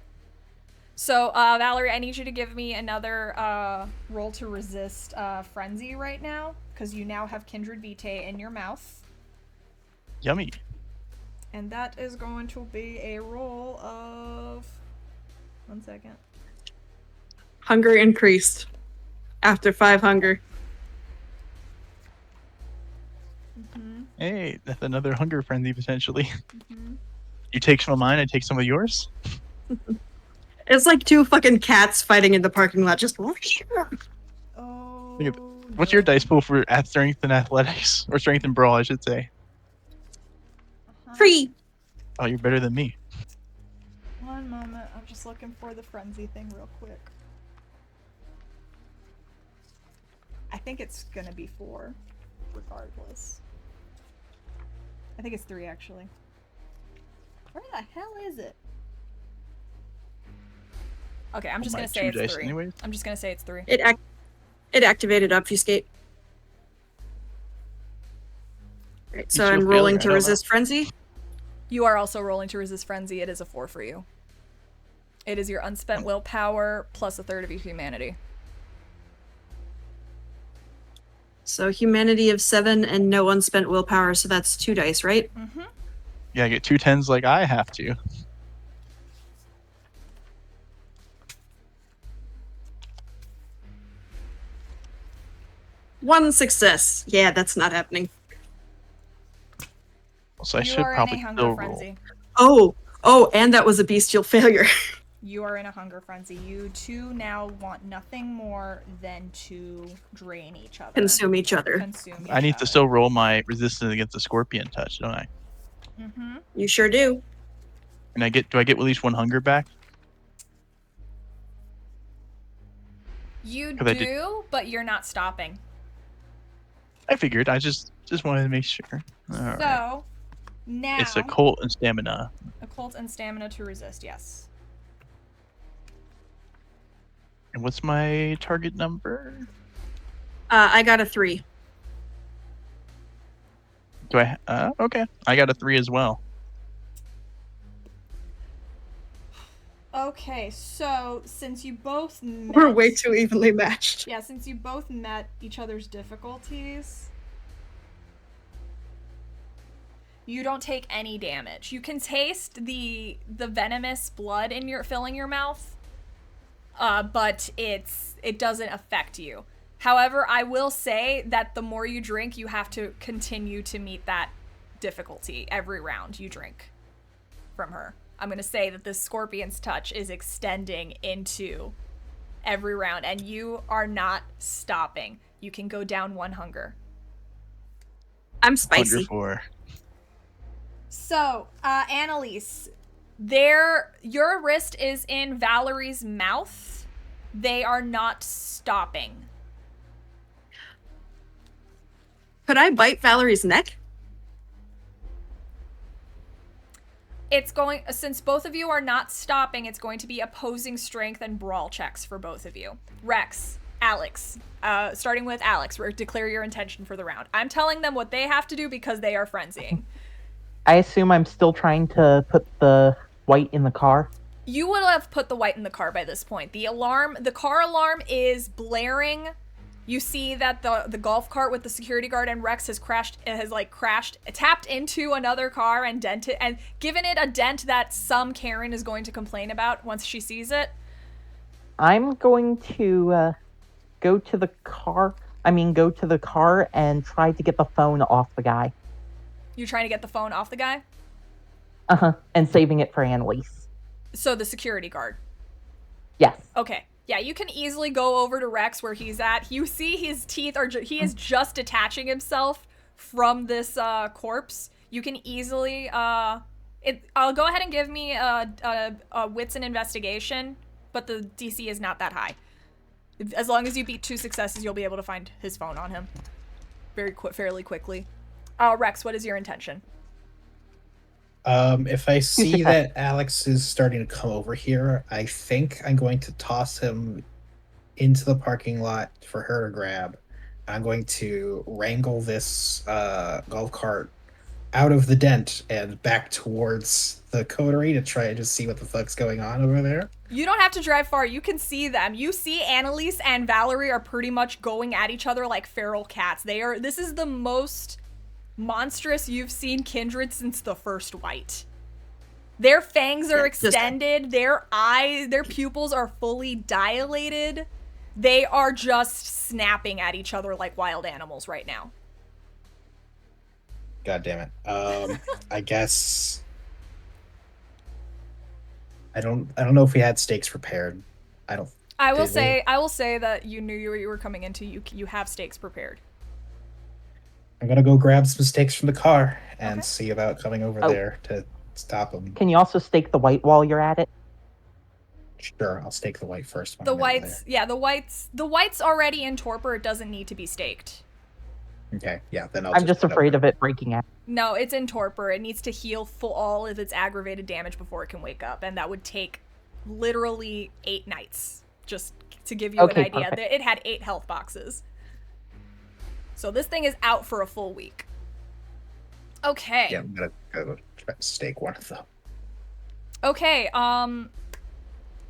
So, Valerie, I need you to give me another roll to resist Frenzy right now, because you now have Kindred Vitae in your mouth. Yummy. And that is going to be a roll of... 1 second. Hunger increased. After 5 hunger. Hey, that's another hunger frenzy potentially. You take some of mine, I take some of yours. It's like 2 fucking cats fighting in the parking lot. Just. Oh. What's your dice pool for strength and athletics? Or strength and brawl, I should say. Free! Oh, you're better than me. One moment. I'm just looking for the frenzy thing real quick. I think it's gonna be 4, regardless. I think it's 3, actually. Where the hell is it? Okay, I'm just gonna say it's 3. Anyways. I'm just gonna say it's 3. It activated obfuscate. Right, so You I'm still rolling failing, to I don't resist frenzy. You are also rolling to resist frenzy. It is a 4 for you. It is your unspent willpower plus 1/3 of your humanity. So humanity of 7 and no unspent willpower, so that's 2 dice, right? Mm-hmm. Yeah, I get 2 10s like I have to. One success. Yeah, that's not happening. So I You should are in probably a hunger still roll. frenzy. Oh, and that was a bestial failure. You are in a hunger frenzy. You two now want nothing more than to drain each other. Consume each other. Consume each I need to other. still roll my resistance against the scorpion touch, don't I? Mm-hmm. You sure do. And do I get at least 1 hunger back? You 'Cause I do, but you're not stopping. I figured. I just wanted to make sure. Alright. So, now... It's occult and stamina. Occult and stamina to resist, yes. And what's my target number? I got a 3. Do I? Okay. I got a 3 as well. Okay, so since you both met... We're way too evenly matched. Yeah, since you both met each other's difficulties, you don't take any damage. You can taste the venomous blood in filling your mouth, but it doesn't affect you. However, I will say that the more you drink, you have to continue to meet that difficulty every round you drink from her. I'm going to say that this scorpion's touch is extending into every round, and you are not stopping. You can go down 1 hunger. I'm spicy. Wonderful. So, Annalise, your wrist is in Valerie's mouth. They are not stopping. Could I bite Valerie's neck? It's going, since both of you are not stopping, it's going to be opposing strength and brawl checks for both of you. Rex, Alex, starting with Alex, declare your intention for the round. I'm telling them what they have to do because they are frenzying. I assume I'm still trying to put the Wight in the car. You would have put the Wight in the car by this point. The car alarm is blaring. You see that the golf cart with the security guard and Rex has crashed, tapped into another car and dented, and given it a dent that some Karen is going to complain about once she sees it. I'm going to go to the car and try to get the phone off the guy. You're trying to get the phone off the guy? Uh-huh, and saving it for Annalise. So the security guard. Yes. Okay. Yeah, you can easily go over to Rex where he's at. You see his teeth he is just detaching himself from this corpse. You can easily I'll go ahead and give me a wits and investigation, but the DC is not that high. As long as you beat 2 successes, you'll be able to find his phone on him fairly quickly. Rex, what is your intention? If I see that Alex is starting to come over here, I think I'm going to toss him into the parking lot for her to grab. I'm going to wrangle this golf cart out of the dent and back towards the coterie to try and just see what the fuck's going on over there. You don't have to drive far. You can see them. You see Annalise and Valerie are pretty much going at each other like feral cats. This is the most monstrous you've seen kindred since the first Wight. Their fangs are extended, their eyes, their pupils are fully dilated. They are just snapping at each other like wild animals right now. God damn it. I guess I don't know if we had stakes prepared. I will say that you knew you were coming into. You have stakes prepared. I'm gonna go grab some stakes from the car and see about coming over there to stop them. Can you also stake the Wight while you're at it? Sure, I'll stake the Wight first. The Wights, yeah, the Wight's already in torpor. It doesn't need to be staked. Okay, yeah, then I'm just afraid of it breaking out. No, it's in torpor. It needs to heal all of its aggravated damage before it can wake up, and that would take literally 8 nights. Just to give you an idea, perfect. It had 8 health boxes. So this thing is out for a full week. Okay. Yeah, I'm gonna go try to stake one of them. Okay,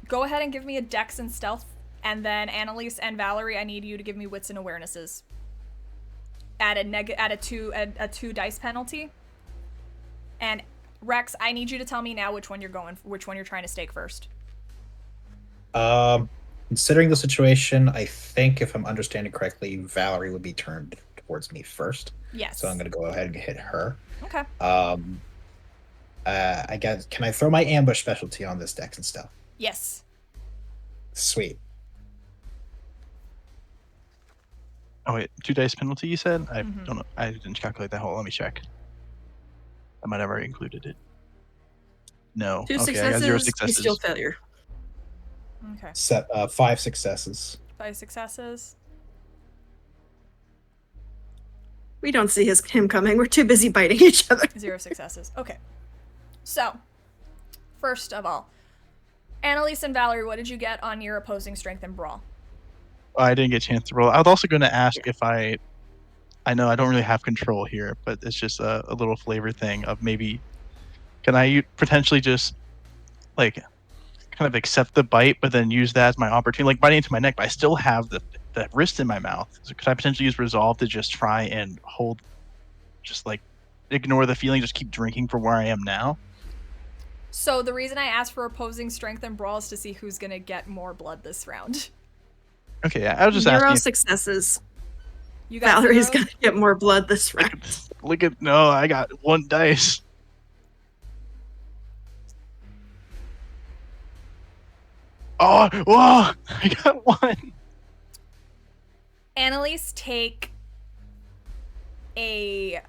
go ahead and give me a dex and stealth, and then Annalise and Valerie, I need you to give me wits and awarenesses. At a 2 dice penalty. And Rex, I need you to tell me now which one you're trying to stake first. Considering the situation, I think if I'm understanding correctly, Valerie would be turned towards me first. Yes. So I'm gonna go ahead and hit her. Okay. I guess, can I throw my ambush specialty on this dex and stuff? Yes. Sweet. Oh wait, 2 dice penalty you said? I don't know. I didn't calculate that. Hold on, let me check. I might have already included it. No. 2 okay, successes, I got 0 successes. Still failure. Okay. 5 successes. 5 successes. We don't see him coming. We're too busy biting each other. 0 successes. Okay. So, first of all, Annalise and Valerie, what did you get on your opposing strength and brawl? I didn't get a chance to roll. I was also going to ask if I know I don't really have control here, but it's just a little flavor thing of maybe, can I potentially just, like, kind of accept the bite, but then use that as my opportunity, like biting into my neck, but I still have the wrist in my mouth. So could I potentially use resolve to just try and hold, just like ignore the feeling, just keep drinking for where I am now? So the reason I asked for opposing strength and brawl is to see who's going to get more blood this round. Okay, yeah, I was just 0 asking. successes. You got Valerie's 0? gonna get more blood this round. No, I got 1 dice. Oh, whoa! I got 1. Annalise, take 1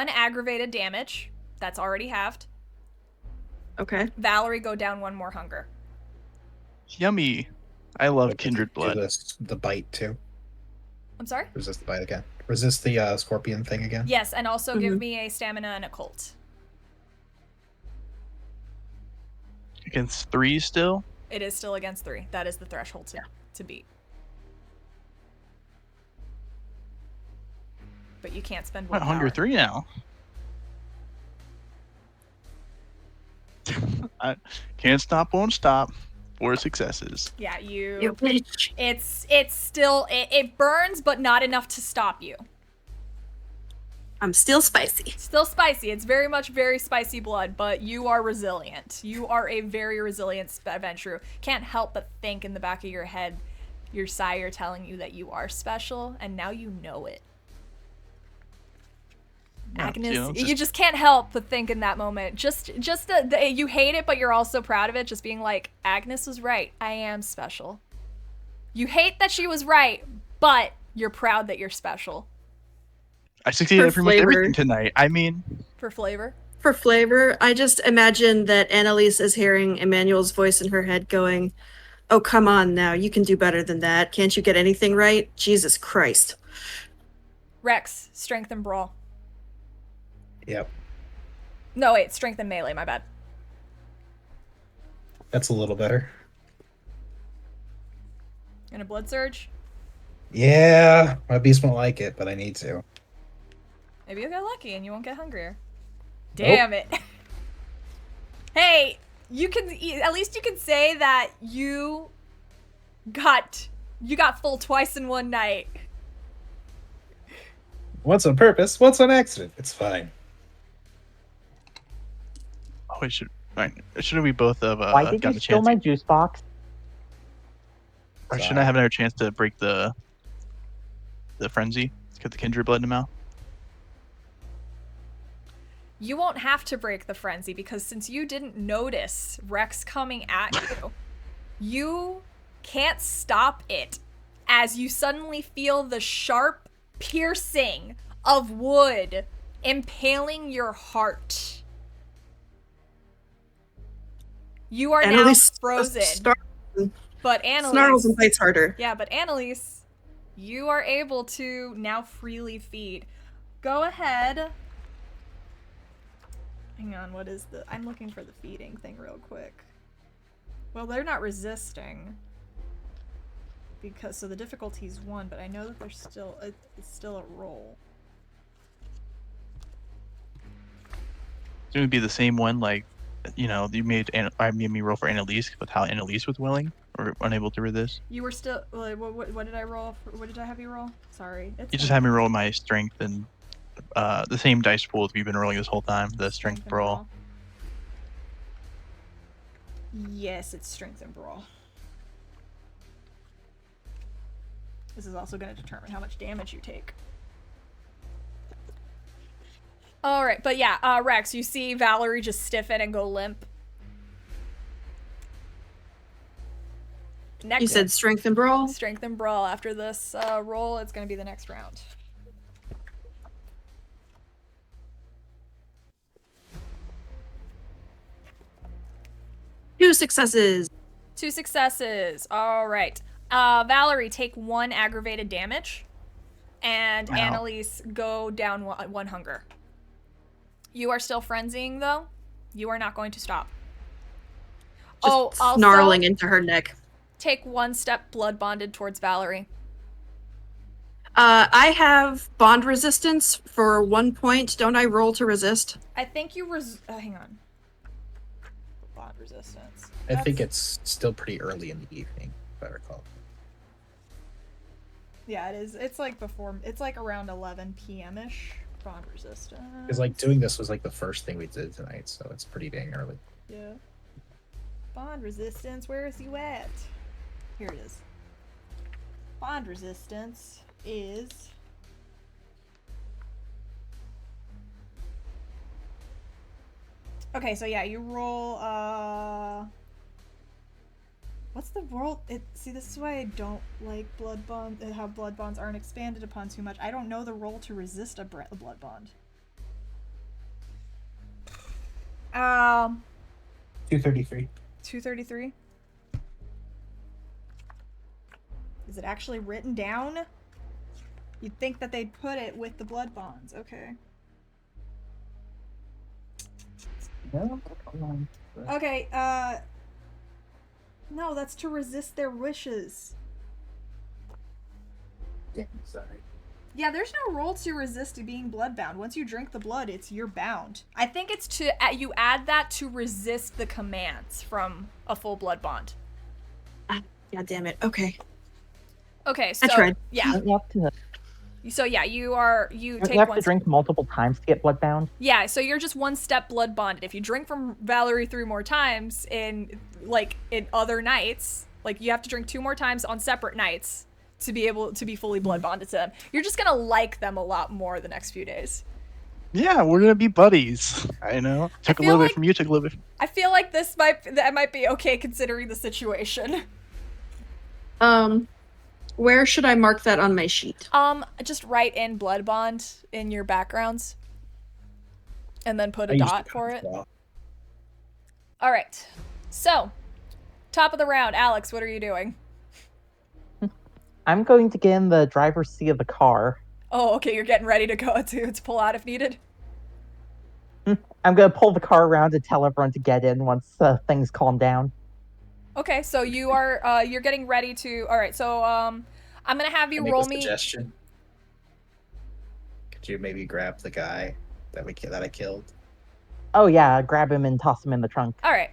aggravated damage. That's already halved. Okay. Valerie, go down 1 more hunger. Yummy. I love kindred blood. The bite too. I'm sorry? Resist the bite again. Resist the scorpion thing again. Yes, and also give me a stamina and a cult. Against 3 still? It is still against 3. That is the threshold to beat. But you can't spend 1 I'm hunger 3 now. I can't stop, won't stop. 4 successes. Yeah, You bitch. It's still it burns, but not enough to stop you. I'm still spicy. Still spicy. It's very much very spicy blood, but you are resilient. You are a very resilient adventurer. Can't help but think in the back of your head, your sire telling you that you are special, and now you know it. Agnes, you just can't help but think in that moment. You hate it, but you're also proud of it. Just being like, Agnes was right. I am special. You hate that she was right, but you're proud that you're special. I succeeded at pretty much everything tonight. I mean, for flavor. For flavor, I just imagine that Annalise is hearing Emmanuel's voice in her head going, "Oh, come on now. You can do better than that. Can't you get anything right? Jesus Christ." Rex, strength and brawl. Yep. No, wait, strength and melee, my bad. That's a little better. And a blood surge? Yeah, my beast won't like it, but I need to. Maybe you'll get lucky and you won't get hungrier. Damn it. Hey, at least you can say that you got full twice in one night. Once on purpose, once on accident. It's fine. Oh, shouldn't we both have Why did you gotten a steal chance? my juice box? Or shouldn't Sorry. I have another chance to break the frenzy? Get the kindred blood in the mouth. You won't have to break the frenzy because since you didn't notice Rex coming at you, you can't stop it as you suddenly feel the sharp piercing of wood impaling your heart. You are now Annalise frozen. But Annalise... snarls and bites harder. Yeah, but Annalise, you are able to now freely feed. Go ahead. Hang on, what is the... I'm looking for the feeding thing real quick. Well, they're not resisting. Because, so the difficulty's 1, but I know that there's still... It's still a roll. It's going to be the same one, like, you know, you made me roll for Annalise with how Annalise was willing or unable to resist. You were still... What did I roll? What did I have you roll? Sorry. You just had me roll my strength and the same dice pool we've been rolling this whole time, the strength and brawl. Yes, it's strength and brawl. This is also going to determine how much damage you take. Alright, but yeah, Rex, you see Valerie just stiffen and go limp. Next, You said strength and brawl? strength and brawl. After this roll, it's going to be the next round. Two successes. 2 successes. Alright. Valerie, take 1 aggravated damage. And Wow. Annalise, go down 1 hunger. You are still frenzying, though. You are not going to stop. Just also, snarling into her neck. take 1 step blood bonded towards Valerie. I have bond resistance for 1 point. Don't I roll to resist? I think you hang on. Bond resistance. I think it's still pretty early in the evening, if I recall. Yeah, it is. It's like before. It's like around 11 p.m.-ish. Bond resistance. Because like doing this was like the first thing we did tonight, so it's pretty dang early. Yeah. Bond resistance. Where is you at? Here it is. Bond resistance is... Okay, so yeah, you roll, what's the roll? See, this is why I don't like blood bond, how blood bonds aren't expanded upon too much. I don't know the roll to resist a blood bond. 233. 233? Is it actually written down? You'd think that they'd put it with the blood bonds. Okay. Okay, no, that's to resist their wishes. Yeah, sorry. Yeah, there's no roll to resist being bloodbound. Once you drink the blood, you're bound. I think it's to, you add that to resist the commands from a full blood bond. God damn it. Okay. Okay, so, I tried. yeah. You have to, So yeah, you take you have one to drink multiple times to get bloodbound. Yeah, so you're just 1 step blood bonded. If you drink from Valerie 3 more times in other nights, like you have to drink 2 more times on separate nights to be able to be fully blood bonded to them. You're just gonna like them a lot more the next few days. Yeah, we're gonna be buddies. I know. Took a feel little like- bit from you, took a little bit. I feel like that might be okay considering the situation. Where should I mark that on my sheet? Just write in blood bond in your backgrounds, and then put a I used dot to for come it. well. All right. So, top of the round, Alex. What are you doing? I'm going to get in the driver's seat of the car. Oh, okay. You're getting ready to go to pull out if needed. I'm going to pull the car around and tell everyone to get in once things calm down. Okay, so you are you're getting ready to. All right, so I'm gonna have you Can I make roll a me. suggestion? Could you maybe grab the guy that I killed? Oh yeah, grab him and toss him in the trunk. All right.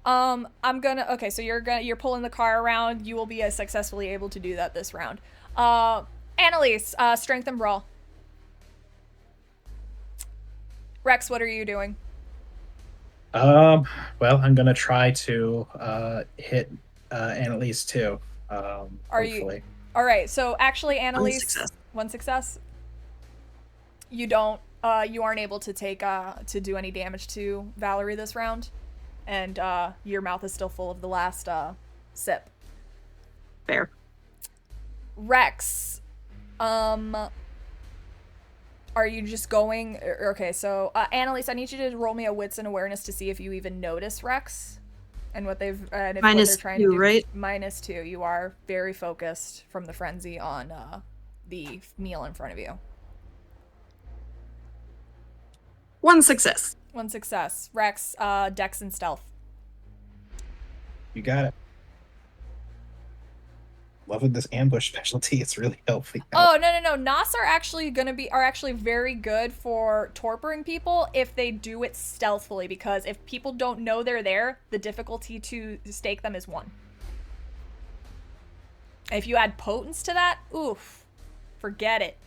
I'm gonna. Okay, so you're pulling the car around. You will be successfully able to do that this round. Annalise, strength and brawl. Rex, what are you doing? Well, I'm gonna try to hit Annalise too. Are you- Hopefully. All right. So actually, Annalise, success. one success. You don't. You aren't able to take to do any damage to Valerie this round, and your mouth is still full of the last sip. Fair. Rex, are you just going? Okay, so Annalise, I need you to roll me a wits and awareness to see if you even notice Rex and what they've and if what they're trying to -2, do. right? -2. You are very focused from the frenzy on the meal in front of you. 1 success. One success. Rex, Dex and Stealth. You got it. Loving this ambush specialty. It's really helping. Oh no. Nos are actually very good for torpering people if they do it stealthily, because if people don't know they're there, the difficulty to stake them is 1. If you add potence to that, oof, forget it.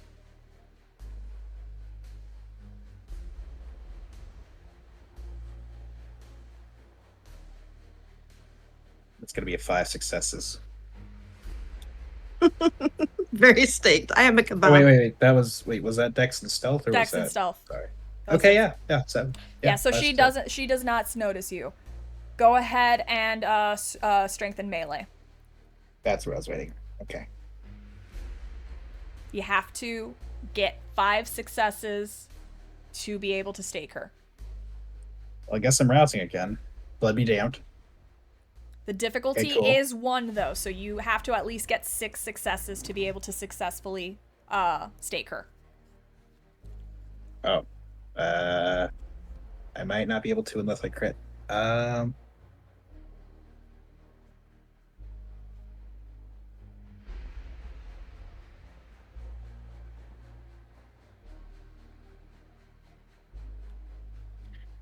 It's gonna be a 5 successes. Very staked. I am a kebab. Oh, wait. Was that Dex and Stealth or Dex was that? and Stealth. Sorry. That was Okay, Dex. yeah. So So 5 she successes. she does not notice you. Go ahead and strengthen melee. That's what I was waiting. Okay. You have to get 5 successes to be able to stake her. Well, I guess I'm rousing again. Blood be damned. The difficulty Okay, cool. is 1 though, so you have to at least get 6 successes to be able to successfully stake her. Oh. I might not be able to unless I crit.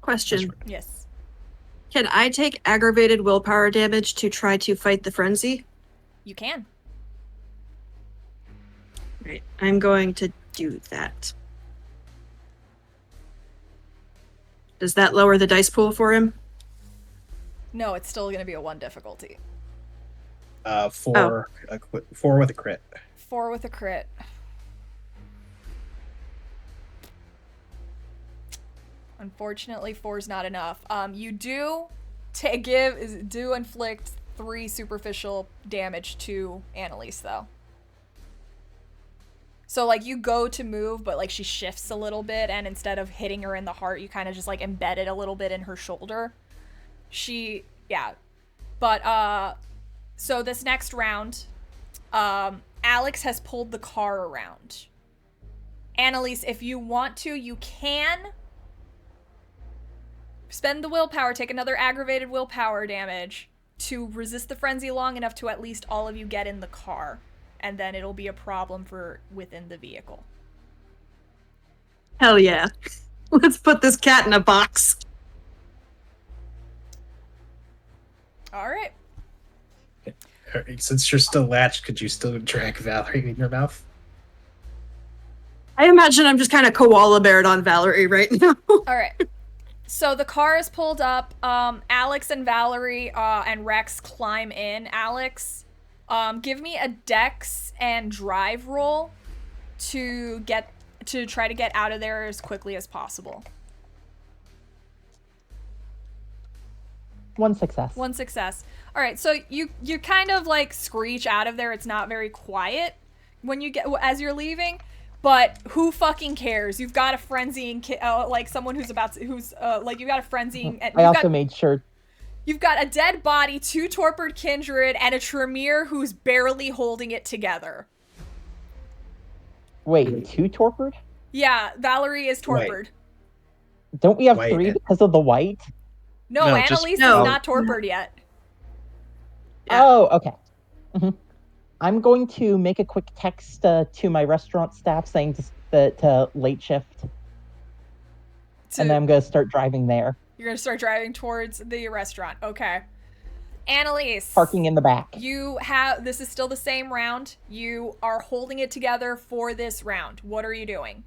Question. Yes. Can I take aggravated willpower damage to try to fight the frenzy? You can. Right. I'm going to do that. Does that lower the dice pool for him? No, it's still going to be a 1 difficulty. 4 with a crit. 4 with a crit. Unfortunately, 4's not enough. You do inflict 3 superficial damage to Annalise, though. So, like, you go to move, but, like, she shifts a little bit, and instead of hitting her in the heart, you kind of just, like, embed it a little bit in her shoulder. But, so this next round, Alex has pulled the car around. Annalise, if you want to, you can spend the willpower, take another aggravated willpower damage to resist the frenzy long enough to at least all of you get in the car. And then it'll be a problem for within the vehicle. Hell yeah. Let's put this cat in a box. All right. Since you're still latched, could you still drag Valerie in your mouth? I imagine I'm just kind of koala beared on Valerie right now. All right. So the car is pulled up. Alex and Valerie and Rex climb in. Alex, give me a Dex and drive roll to try to get out of there as quickly as possible. 1 success. 1 success. All right, so you kind of like screech out of there. It's not very quiet when you get as you're leaving, but who fucking cares? You've got a frenzying like someone who's about to, like you've got a frenzying. I also made sure. You've got a dead body, 2 torpid kindred, and a Tremere who's barely holding it together. Wait, 2 torpid? Yeah, Valerie is torpid. Don't we have Wight. 3 because of the Wight? No, No, Annalise no. is not torpid yet. Yeah. Oh, okay. I'm going to make a quick text to my restaurant staff saying to late shift. And then I'm going to start driving there. You're going to start driving towards the restaurant. Okay. Annalise. Parking in the back. This is still the same round. You are holding it together for this round. What are you doing?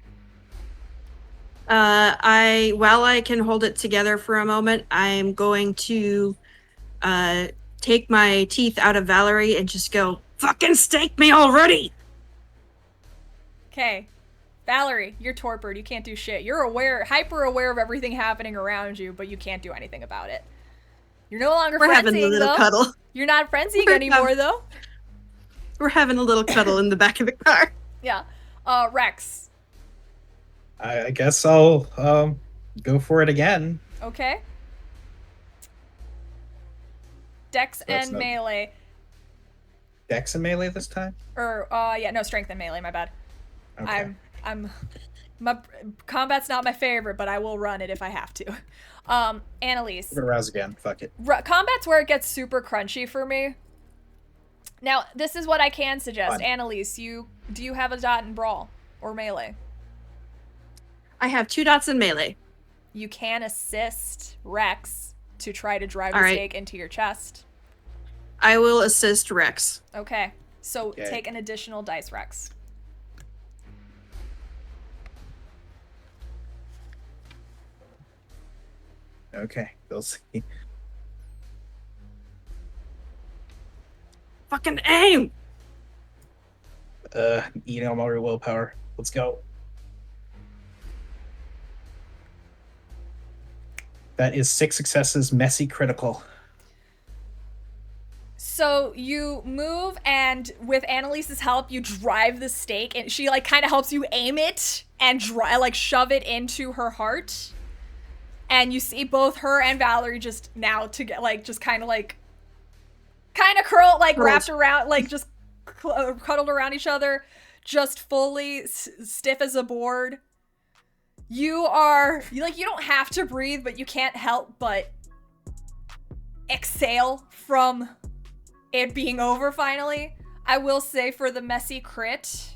While I can hold it together for a moment, I'm going to take my teeth out of Valerie and just go, fucking stake me already! Okay. Valerie, you're torpid. You can't do shit. You're hyper aware of everything happening around you, but you can't do anything about it. You're no longer We're having a frenzying, little though. cuddle. You're not frenzying anymore, though. We're having a little cuddle in the back of the car. Yeah. Rex. I guess I'll go for it again. Okay. Dex That's and not- melee. Dex and melee this time? No, strength and melee, my bad. Okay. My combat's not my favorite, but I will run it if I have to. Annalise. I'm gonna rouse again. Fuck it. Combat's where it gets super crunchy for me. Now, this is what I can suggest. Fine. Annalise, do you have a dot in brawl or melee? I have 2 dots in melee. You can assist Rex to try to drive All the right. stake into your chest. I will assist Rex. Okay. So Okay. take an additional dice, Rex. Okay, we'll see. Fucking aim! More willpower. Let's go. That is 6 successes, messy critical. So you move, and with Annalise's help, you drive the stake, and she kind of helps you aim it and shove it into her heart. And you see both her and Valerie just now to get kind of curled, wrapped around, just cuddled around each other, just fully stiff as a board. You are you don't have to breathe, but you can't help but exhale from it being over finally. I will say for the messy crit,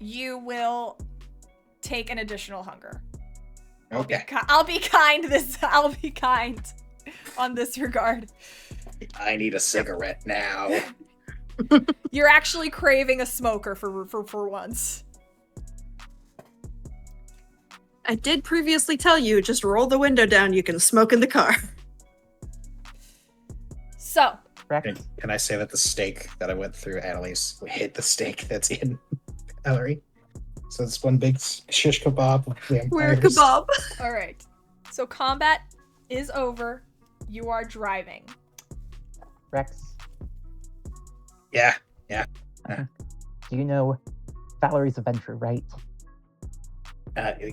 you will take an additional hunger. Okay. I'll be kind on this regard. I need a cigarette now. You're actually craving a smoker for once. I did previously tell you, just roll the window down, you can smoke in the car. So, Rex, Can I say that the stake that I went through, Annalise, hit the stake that's in Valerie? So it's one big shish kebab. Of We're a vampires. kebab. all right. So combat is over. You are driving. Rex, Yeah. do you know Valerie's adventure, right?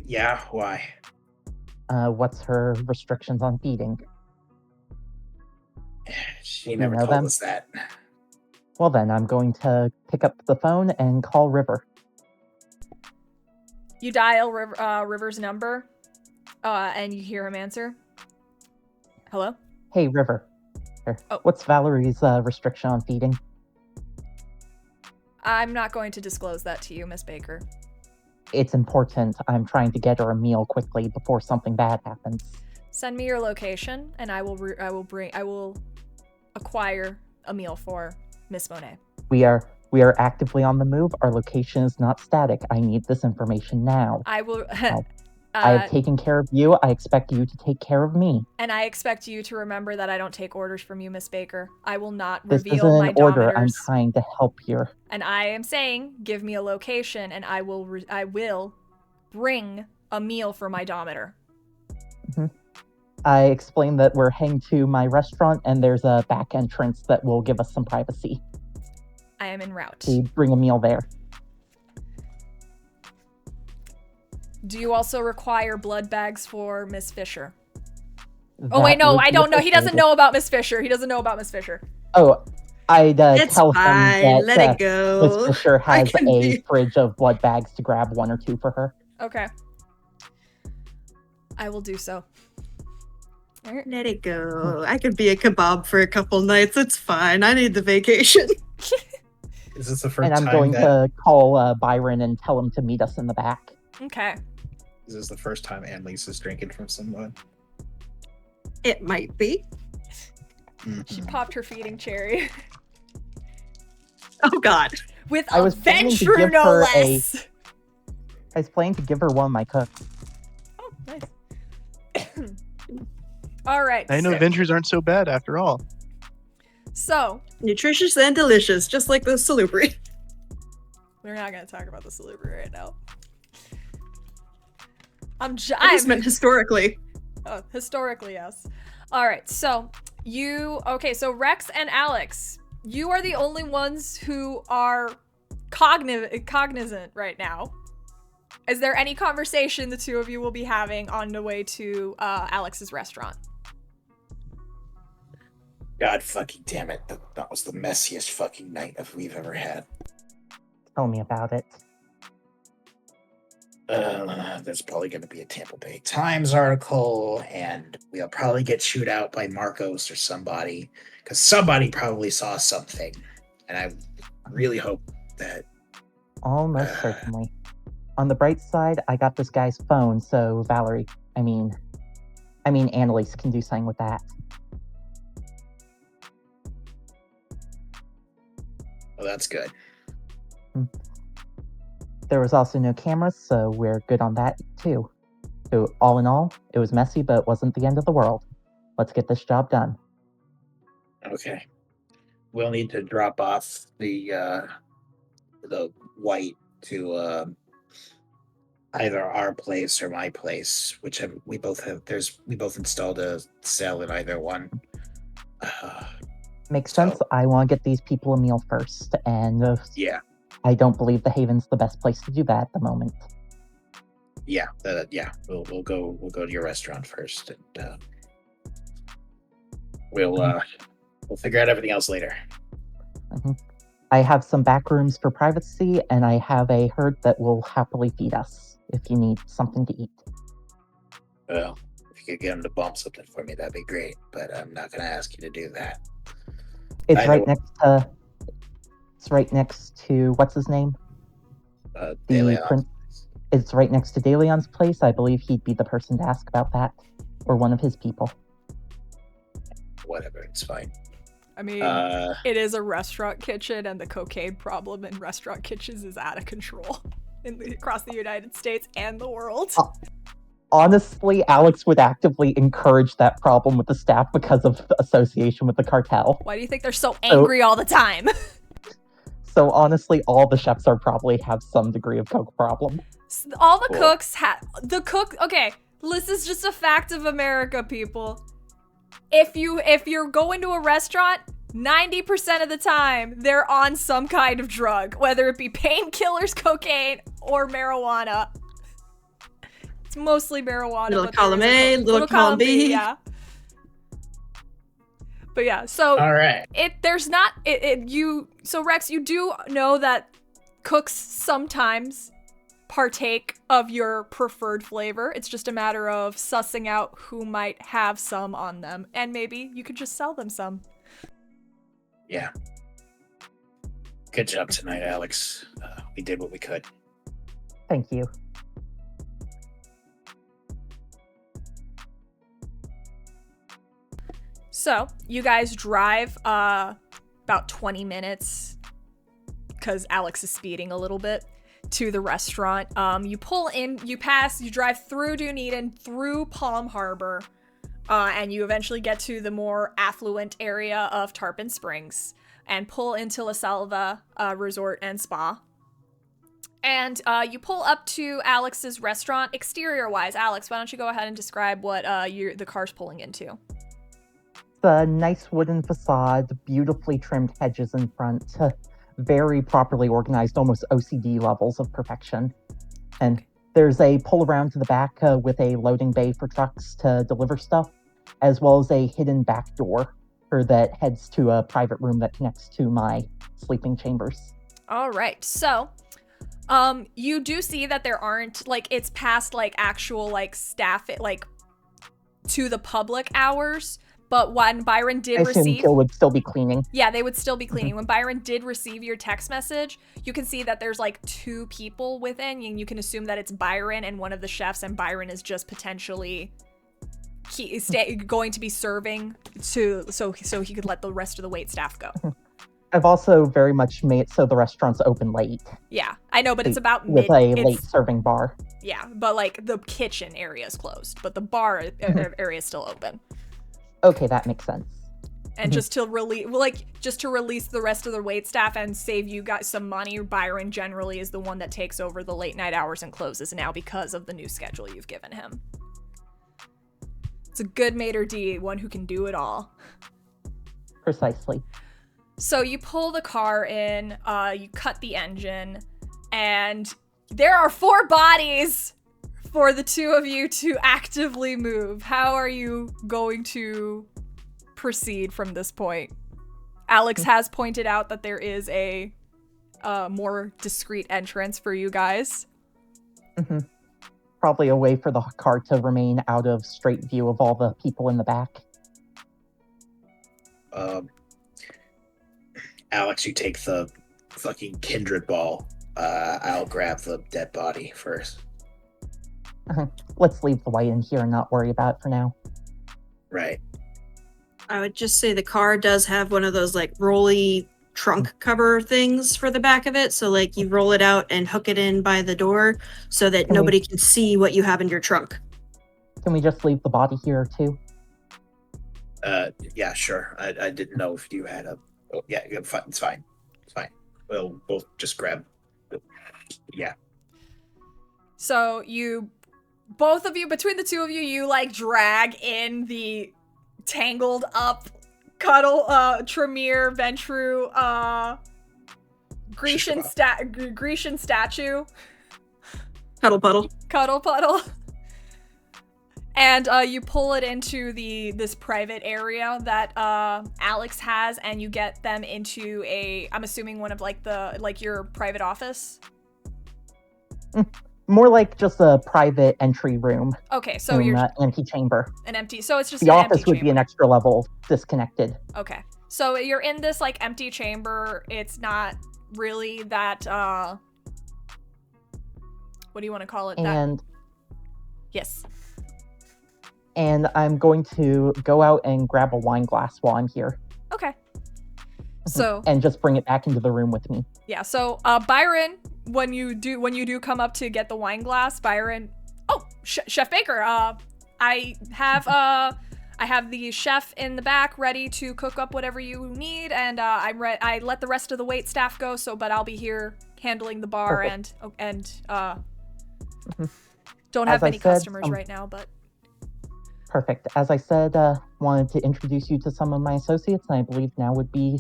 Yeah. Why? What's her restrictions on feeding? She never know told them? us that. Well then, I'm going to pick up the phone and call River. You dial River's number, and you hear him answer. Hello? Hey, River. Oh. What's Valerie's restriction on feeding? I'm not going to disclose that to you, Miss Baker. It's important. I'm trying to get her a meal quickly before something bad happens. Send me your location, and I will acquire a meal for Miss Monet. We are actively on the move. Our location is not static. I need this information now. I will. I have taken care of you. I expect you to take care of me. And I expect you to remember that I don't take orders from you, Miss Baker. I will not This reveal isn't my an order. I'm dominators. trying to help here. And I am saying, give me a location, and I will bring a meal for my dominator. I explained that we're heading to my restaurant and there's a back entrance that will give us some privacy. I am en route. We bring a meal there. Do you also require blood bags for Miss Fisher? Oh That wait, no, would I be don't know. He doesn't appreciated. know about Miss Fisher. He doesn't know about Miss Fisher. Oh, I'd It's tell him fine. that Let it go. Miss Fisher I has can a be- fridge of blood bags to grab 1 or 2 for her. Okay. I will do so. Let it go. I could be a kebab for a couple nights. It's fine. I need the vacation. Is this the first And I'm time going that to call Byron and tell him to meet us in the back. Okay. is this the first time Annalise is drinking from someone? It might be. She popped her feeding cherry. Oh God. With I a was planning to venture, give no her less. I was planning to give her one of my cooks. All right. I know adventures aren't so bad after all. So Nutritious and delicious, just like the salubri. we're not going to talk about the salubri right now. I just meant historically. Oh, historically, yes. All right. So so Rex and Alex, you are the only ones who are cognizant right now. Is there any conversation the two of you will be having on the way to Alex's restaurant? God fucking damn it. That was the messiest fucking night we've ever had. Tell me about it. There's probably going to be a Tampa Bay Times article, and we'll probably get chewed out by Marcos or somebody, because somebody probably saw something, and I really hope that... Almost certainly. On the bright side, I got this guy's phone, so Valerie, I mean Annalise can do something with that. Well, that's good. There was also no cameras, so we're good on that, too. So, all in all, it was messy, but it wasn't the end of the world. Let's get this job done. Okay. We'll need to drop off the Wight to either our place or my place, whichever. We both installed a cell in either one. Makes sense. I want to get these people a meal first, and Yeah. I don't believe the Haven's the best place to do that at the moment. Yeah. We'll go to your restaurant first, and we'll figure out everything else later. Mm-hmm. I have some back rooms for privacy, and I have a herd that will happily feed us if you need something to eat. Well, if you could get them to bump something for me, that'd be great. But I'm not going to ask you to do that. It's right next to what's his name? It's right next to DeLeon's place. I believe he'd be the person to ask about that, or one of his people. Whatever, it's fine. I mean, it is a restaurant kitchen, and the cocaine problem in restaurant kitchens is out of control across the United States and the world. Honestly, Alex would actively encourage that problem with the staff because of association with the cartel. Why do you think they're so angry all the time? So honestly, all the chefs are probably have some degree of coke problem. All the cooks okay, this is just a fact of America, people. If you're going to a restaurant, 90% of the time they're on some kind of drug, whether it be painkillers, cocaine, or marijuana. It's mostly marijuana. Little column A, little column B. Yeah. But yeah, so all right. So Rex, you do know that cooks sometimes partake of your preferred flavor. It's just a matter of sussing out who might have some on them, and maybe you could just sell them some. Yeah. Good job tonight, Alex. We did what we could. Thank you. So, you guys drive about 20 minutes, because Alex is speeding a little bit, to the restaurant. You pull in, you drive through Dunedin, through Palm Harbor, and you eventually get to the more affluent area of Tarpon Springs, and pull into La Selva Resort and Spa. And you pull up to Alex's restaurant, exterior-wise. Alex, why don't you go ahead and describe what the car's pulling into? The nice wooden facade, beautifully trimmed hedges in front, very properly organized, almost OCD levels of perfection. And there's a pull around to the back with a loading bay for trucks to deliver stuff, as well as a hidden back door that heads to a private room that connects to my sleeping chambers. All right, so you do see that there aren't, it's past, actual, staff, to the public hours. But when Byron did receive... Gil would still be cleaning. Yeah, they would still be cleaning. When Byron did receive your text message, you can see that there's, 2 people within, and you can assume that it's Byron and one of the chefs, and Byron is just potentially going to be serving so he could let the rest of the wait staff go. I've also very much made it so the restaurant's open late. Yeah, I know, but it's about with a late serving bar. Yeah, but, the kitchen area is closed, but the bar area is still open. Okay, that makes sense. And just to release the rest of the waitstaff and save you guys some money, Byron generally is the one that takes over the late night hours and closes now because of the new schedule you've given him. It's a good maitre d', one who can do it all. Precisely. So you pull the car in, you cut the engine, and there are 4 bodies for the 2 of you to actively move. How are you going to proceed from this point? Alex has pointed out that there is a more discreet entrance for you guys. Mm-hmm. Probably a way for the car to remain out of straight view of all the people in the back. Alex, you take the fucking kindred ball. I'll grab the dead body first. Let's leave the white in here and not worry about it for now. Right. I would just say the car does have one of those like rolly trunk cover things for the back of it. So like you roll it out and hook it in by the door so that nobody can see what you have in your trunk. Can we just leave the body here too? Yeah, sure. I didn't know if you had a... Oh, yeah, it's fine. It's fine. We'll both just grab... Yeah. So both of you, between the 2 of you, you like drag in the tangled up Tremere Ventru Grecian statue. Cuddle puddle. Cuddle puddle. And you pull it into this private area that Alex has, and you get them into I'm assuming one of your private office. More like just a private entry room. Okay, so in you're an empty chamber. an empty. So it's just The an office empty would be an extra level disconnected. Okay, so you're in this like empty chamber. It's not really that. What do you want to call it? Yes. And I'm going to go out and grab a wine glass while I'm here. Okay. So and just bring it back into the room with me. Yeah. So Byron, when you do come up to get the wine glass, Byron. Oh, Chef Baker. I have the chef in the back ready to cook up whatever you need, and I let the rest of the wait staff go. But I'll be here handling the bar. Perfect. and don't have many customers right now, but. Perfect. As I said, wanted to introduce you to some of my associates, and I believe now would be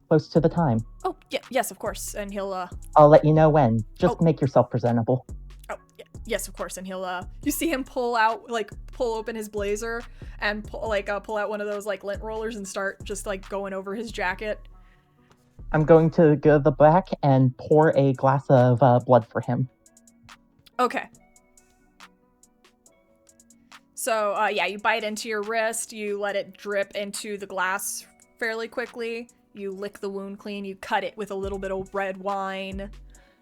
close to the time. Oh, yeah, yes, of course. And he'll... I'll let you know when. Just make yourself presentable. Oh, yeah, yes, of course. And he'll... You see him pull open his blazer and pull out one of those, lint rollers and start just, going over his jacket. I'm going to go to the back and pour a glass of blood for him. Okay. So, you bite into your wrist, you let it drip into the glass fairly quickly, you lick the wound clean, you cut it with a little bit of red wine.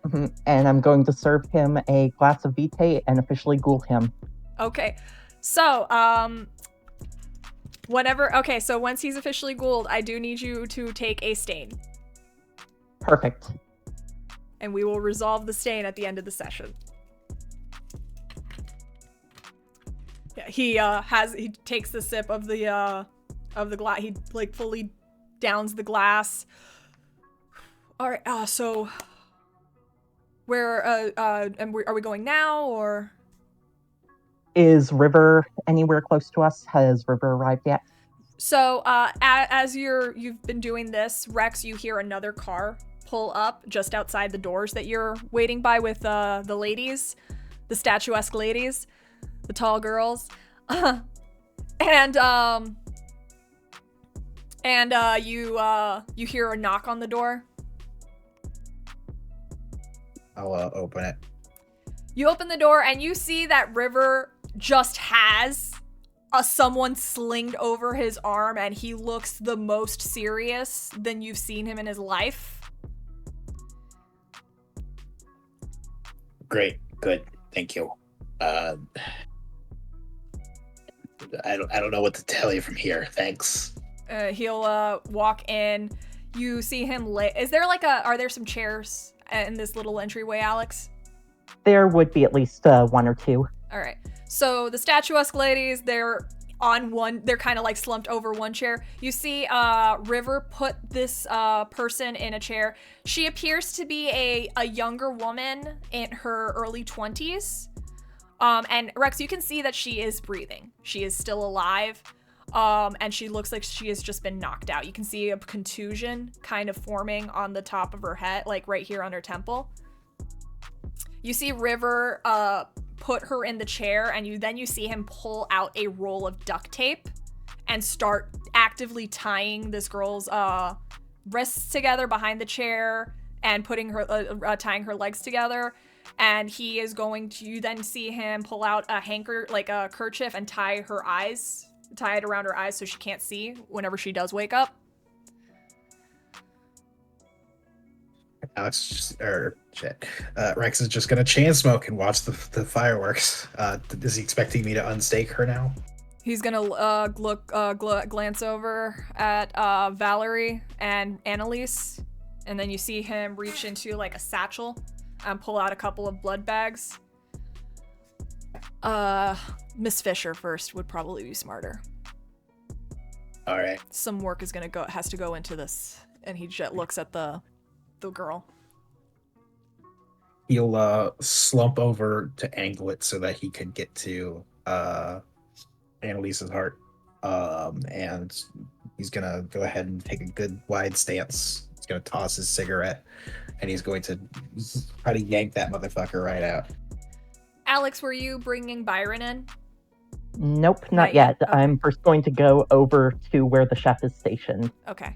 Mm-hmm. And I'm going to serve him a glass of Vitae and officially ghoul him. Okay. So, so once he's officially ghouled, I do need you to take a stain. Perfect. And we will resolve the stain at the end of the session. Yeah, he takes the sip of the glass. He fully downs the glass. All right. So where are we going now, or is River anywhere close to us? Has River arrived yet? So as you've been doing this, Rex, you hear another car pull up just outside the doors that you're waiting by with the ladies, the statuesque ladies. The tall girls, and you hear a knock on the door. I'll open it. You open the door and you see that River just has someone slinged over his arm, and he looks the most serious than you've seen him in his life. Great, good, thank you. I don't know what to tell you from here. Thanks. He'll walk in. You see him are there some chairs in this little entryway, Alex? There would be at least 1 or 2. All right. So the statuesque ladies, they're on one, they're kind of like slumped over one chair. You see River put this person in a chair. She appears to be a younger woman in her early 20s. And Rex, you can see that she is breathing. She is still alive. And she looks like she has just been knocked out. You can see a contusion kind of forming on the top of her head, like right here on her temple. You see River put her in the chair, and you see him pull out a roll of duct tape and start actively tying this girl's wrists together behind the chair and putting her tying her legs together. And he is going to, you then see him pull out a hanker, like a kerchief, and tie it around her eyes so she can't see whenever she does wake up. Rex is just gonna chain smoke and watch the fireworks. Is he expecting me to unstake her now? He's gonna glance over at Valerie and Annalise, and then you see him reach into like a satchel and pull out a couple of blood bags. Miss Fisher first would probably be smarter. All right. Some work has to go into this, and he just looks at the girl. He'll slump over to angle it so that he can get to Annalise's heart, and he's gonna go ahead and take a good wide stance. He's gonna toss his cigarette, and he's going to try to yank that motherfucker right out. Alex, were you bringing Byron in? Nope, not yet. Okay. I'm first going to go over to where the chef is stationed Okay.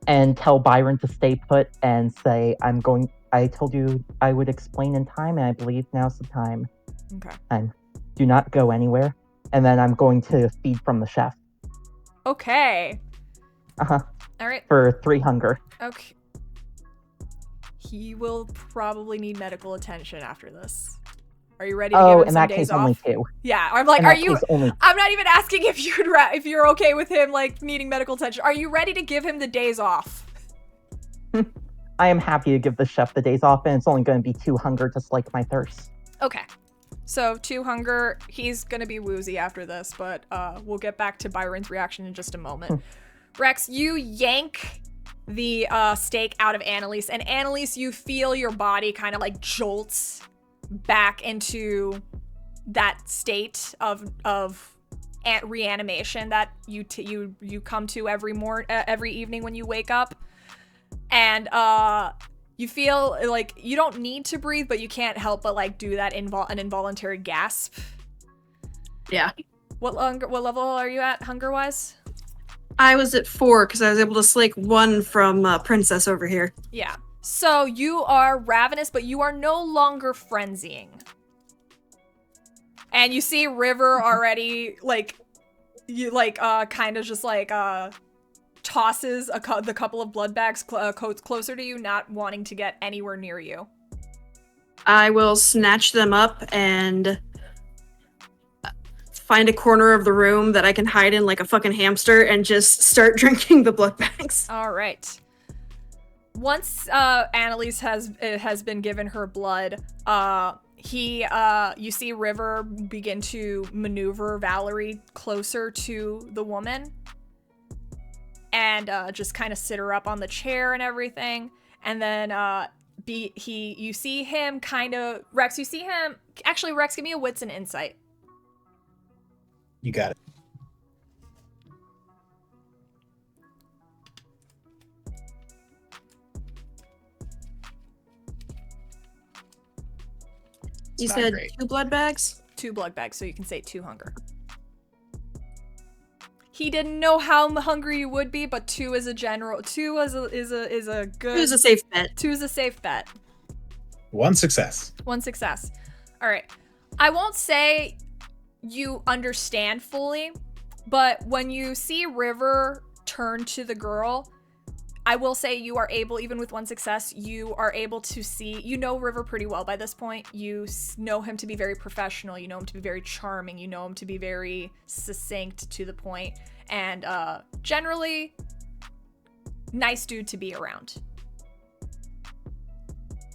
and tell Byron to stay put and say, I told you I would explain in time, and I believe now's the time. Okay. Do not go anywhere. And then I'm going to feed from the chef. Okay. Uh-huh. All right. For 3 hunger. Okay. He will probably need medical attention after this. Are you ready to give him in some that days case, off? only 2. Yeah, I'm like, In are that you? case, only... I'm not even asking if you're okay with him like needing medical attention. Are you ready to give him the days off? I am happy to give the chef the days off, and it's only going to be 2 hunger to slake my thirst. Okay. So 2 hunger. He's gonna be woozy after this, but we'll get back to Byron's reaction in just a moment. Rex, you yank the steak out of Annalise, and Annalise, you feel your body kind of like jolts back into that state of reanimation that you come to every evening when you wake up, and you feel like you don't need to breathe, but you can't help but like do that an involuntary gasp. Yeah. What level are you at hunger wise? I was at 4 because I was able to slake 1 from Princess over here. Yeah. So you are ravenous, but you are no longer frenzying. And you see River already kind of just tosses the couple of blood bags closer to you, not wanting to get anywhere near you. I will snatch them up and find a corner of the room that I can hide in like a fucking hamster and just start drinking the blood bags. All right. Once Annalise has been given her blood, you see River begin to maneuver Valerie closer to the woman, and just kind of sit her up on the chair and everything. And then you see him kind of Rex. You see him actually. Rex, give me a wits and insight. You got it. You not said great. 2 blood bags? 2 blood bags, so you can say 2 hunger. He didn't know how hungry you would be, but 2 is a general. 2 is a good. 2 is a safe bet. 2 is a safe bet. 1 success. 1 success. All right. I won't say you understand fully, but when you see River turn to the girl, I will say you are able, even with 1 success, you are able to see, you know River pretty well by this point. You know him to be very professional. You know him to be very charming. You know him to be very succinct, to the point, and generally nice dude to be around.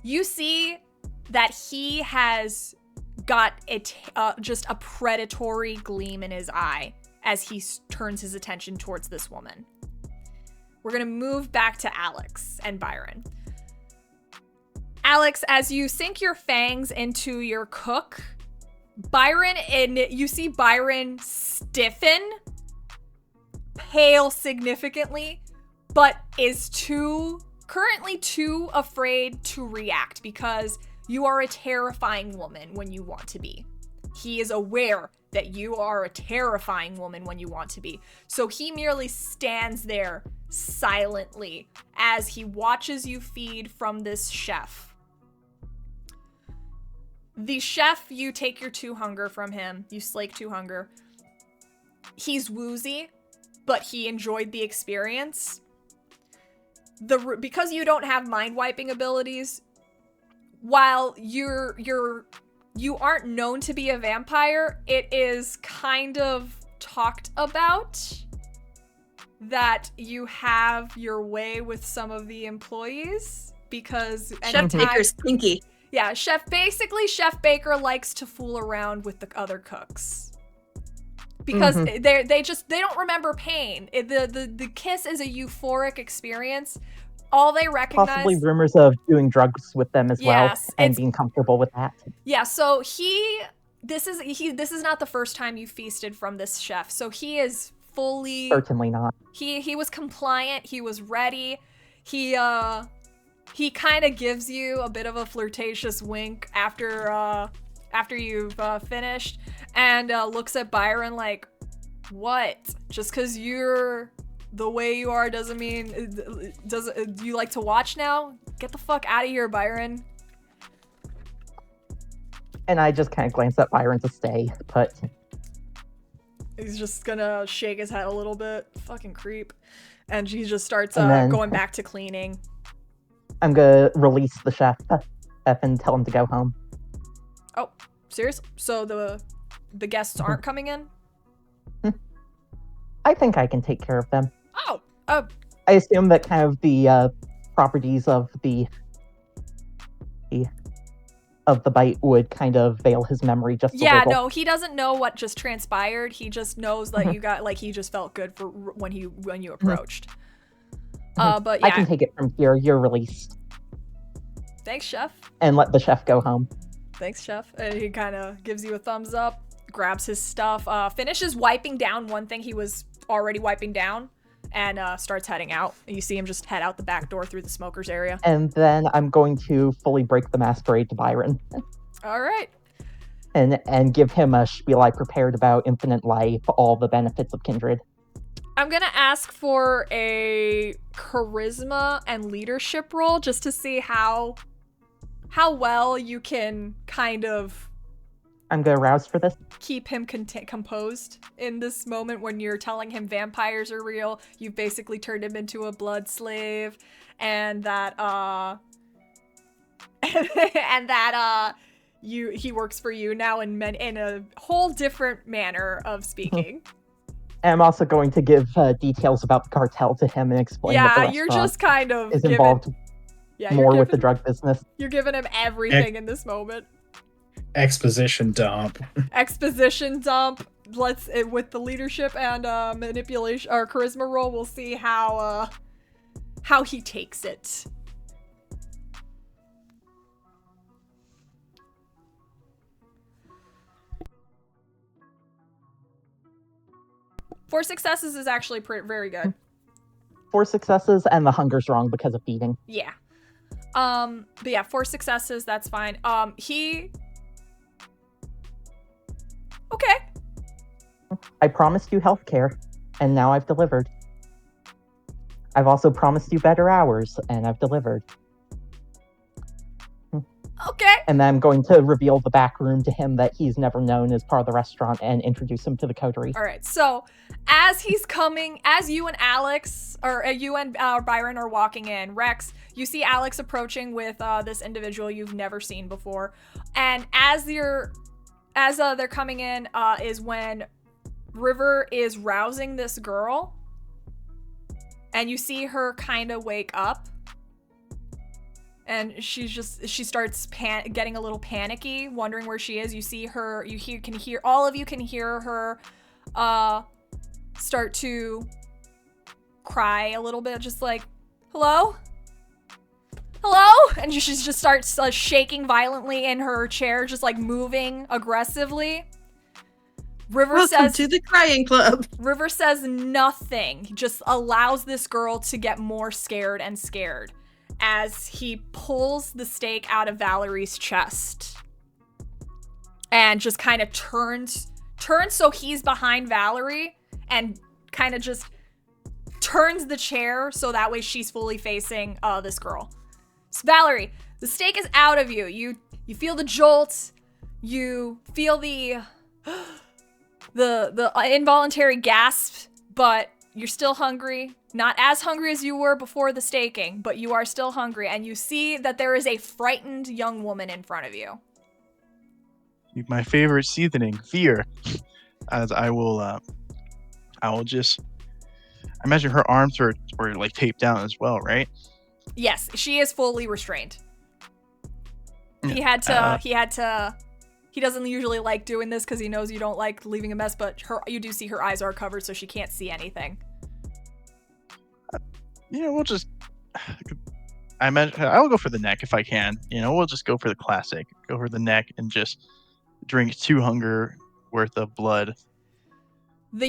You see that he has got just a predatory gleam in his eye as he turns his attention towards this woman. We're going to move back to Alex and Byron. Alex, as you sink your fangs into your cook, you see Byron stiffen, pale significantly, but is currently too afraid to react because you are a terrifying woman when you want to be. He is aware that you are a terrifying woman when you want to be. So he merely stands there silently as he watches you feed from this chef. The chef, you take your 2 hunger from him. You slake 2 hunger. He's woozy, but he enjoyed the experience. Because you don't have mind wiping abilities, while you aren't known to be a vampire, it is kind of talked about that you have your way with some of the employees because Chef Baker's kinky. Yeah, Chef Baker likes to fool around with the other cooks. Because they don't remember pain. The kiss is a euphoric experience. All they recognize, possibly rumors of doing drugs with them as well, Yes, and being comfortable with that. Yeah, so this is not the first time you feasted from this chef. So he is fully, Certainly not. He was compliant, he was ready. He kind of gives you a bit of a flirtatious wink after you've finished, and looks at Byron like, what? Just because you're the way you are doesn't mean, do you like to watch now? Get the fuck out of here, Byron. And I just kind of glance at Byron to stay put. He's just gonna shake his head a little bit. Fucking creep. And he just starts then, going back to cleaning. I'm gonna release the chef and tell him to go home. Oh, seriously? So the guests aren't coming in? I think I can take care of them. Oh. I assume that kind of the properties of the bite would kind of veil his memory just a Yeah, little. no, he doesn't know what just transpired. He just knows that you got, like, he just felt good for when you approached. But yeah. I can take it from here. You're released. Thanks, chef. And let the chef go home. Thanks, chef. And he kind of gives you a thumbs up, grabs his stuff, finishes wiping down one thing he was already wiping down, and starts heading out. You see him just head out the back door through the smokers area. And then I'm going to fully break the masquerade to Byron. All right. And give him a spiel I prepared about infinite life, all the benefits of kindred. I'm gonna ask for a charisma and leadership roll just to see how well you can kind of I'm gonna rouse for this. keep him composed in this moment when you're telling him vampires are real. You've basically turned him into a blood slave, and that he works for you now in a whole different manner of speaking. And I'm also going to give details about the cartel to him and explain that the you're restaurant just kind of is involved more with the drug business. You're giving him everything in this moment. Exposition dump. Exposition dump. Let's with the leadership and manipulation or charisma roll, we'll see how he takes it. Four successes is actually very good. 4 successes, and the hunger's wrong because of feeding. Yeah. But yeah, 4 successes, that's fine. Okay. I promised you healthcare, and now I've delivered. I've also promised you better hours, and I've delivered. Okay. And then I'm going to reveal the back room to him that he's never known as part of the restaurant and introduce him to the coterie. All right. So as you and Alex, or you and Byron are walking in, Rex, you see Alex approaching with this individual you've never seen before. And as they're coming in is when River is rousing this girl. And you see her kind of wake up. And she starts getting a little panicky, wondering where she is. You see her, all of you can hear her start to cry a little bit, just like, hello? Hello? And she just starts shaking violently in her chair, just like moving aggressively. Welcome to the crying club. River says nothing, just allows this girl to get more scared and scared as he pulls the stake out of Valerie's chest and just kind of turns so he's behind Valerie and kind of just turns the chair so that way she's fully facing this girl. So Valerie, the stake is out of you. You feel the jolt. You feel the involuntary gasp, but you're still hungry. Not as hungry as you were before the staking, but you are still hungry, and you see that there is a frightened young woman in front of you. My favorite seasoning, fear. As I will just. I imagine her arms were like taped down as well, right? Yes, she is fully restrained. Yeah. He doesn't usually like doing this because he knows you don't like leaving a mess, but you do see her eyes are covered, so she can't see anything. We'll just. I imagine I'll go for the neck if I can. We'll just go for the classic. Go for the neck and just drink 2 hunger worth of blood. The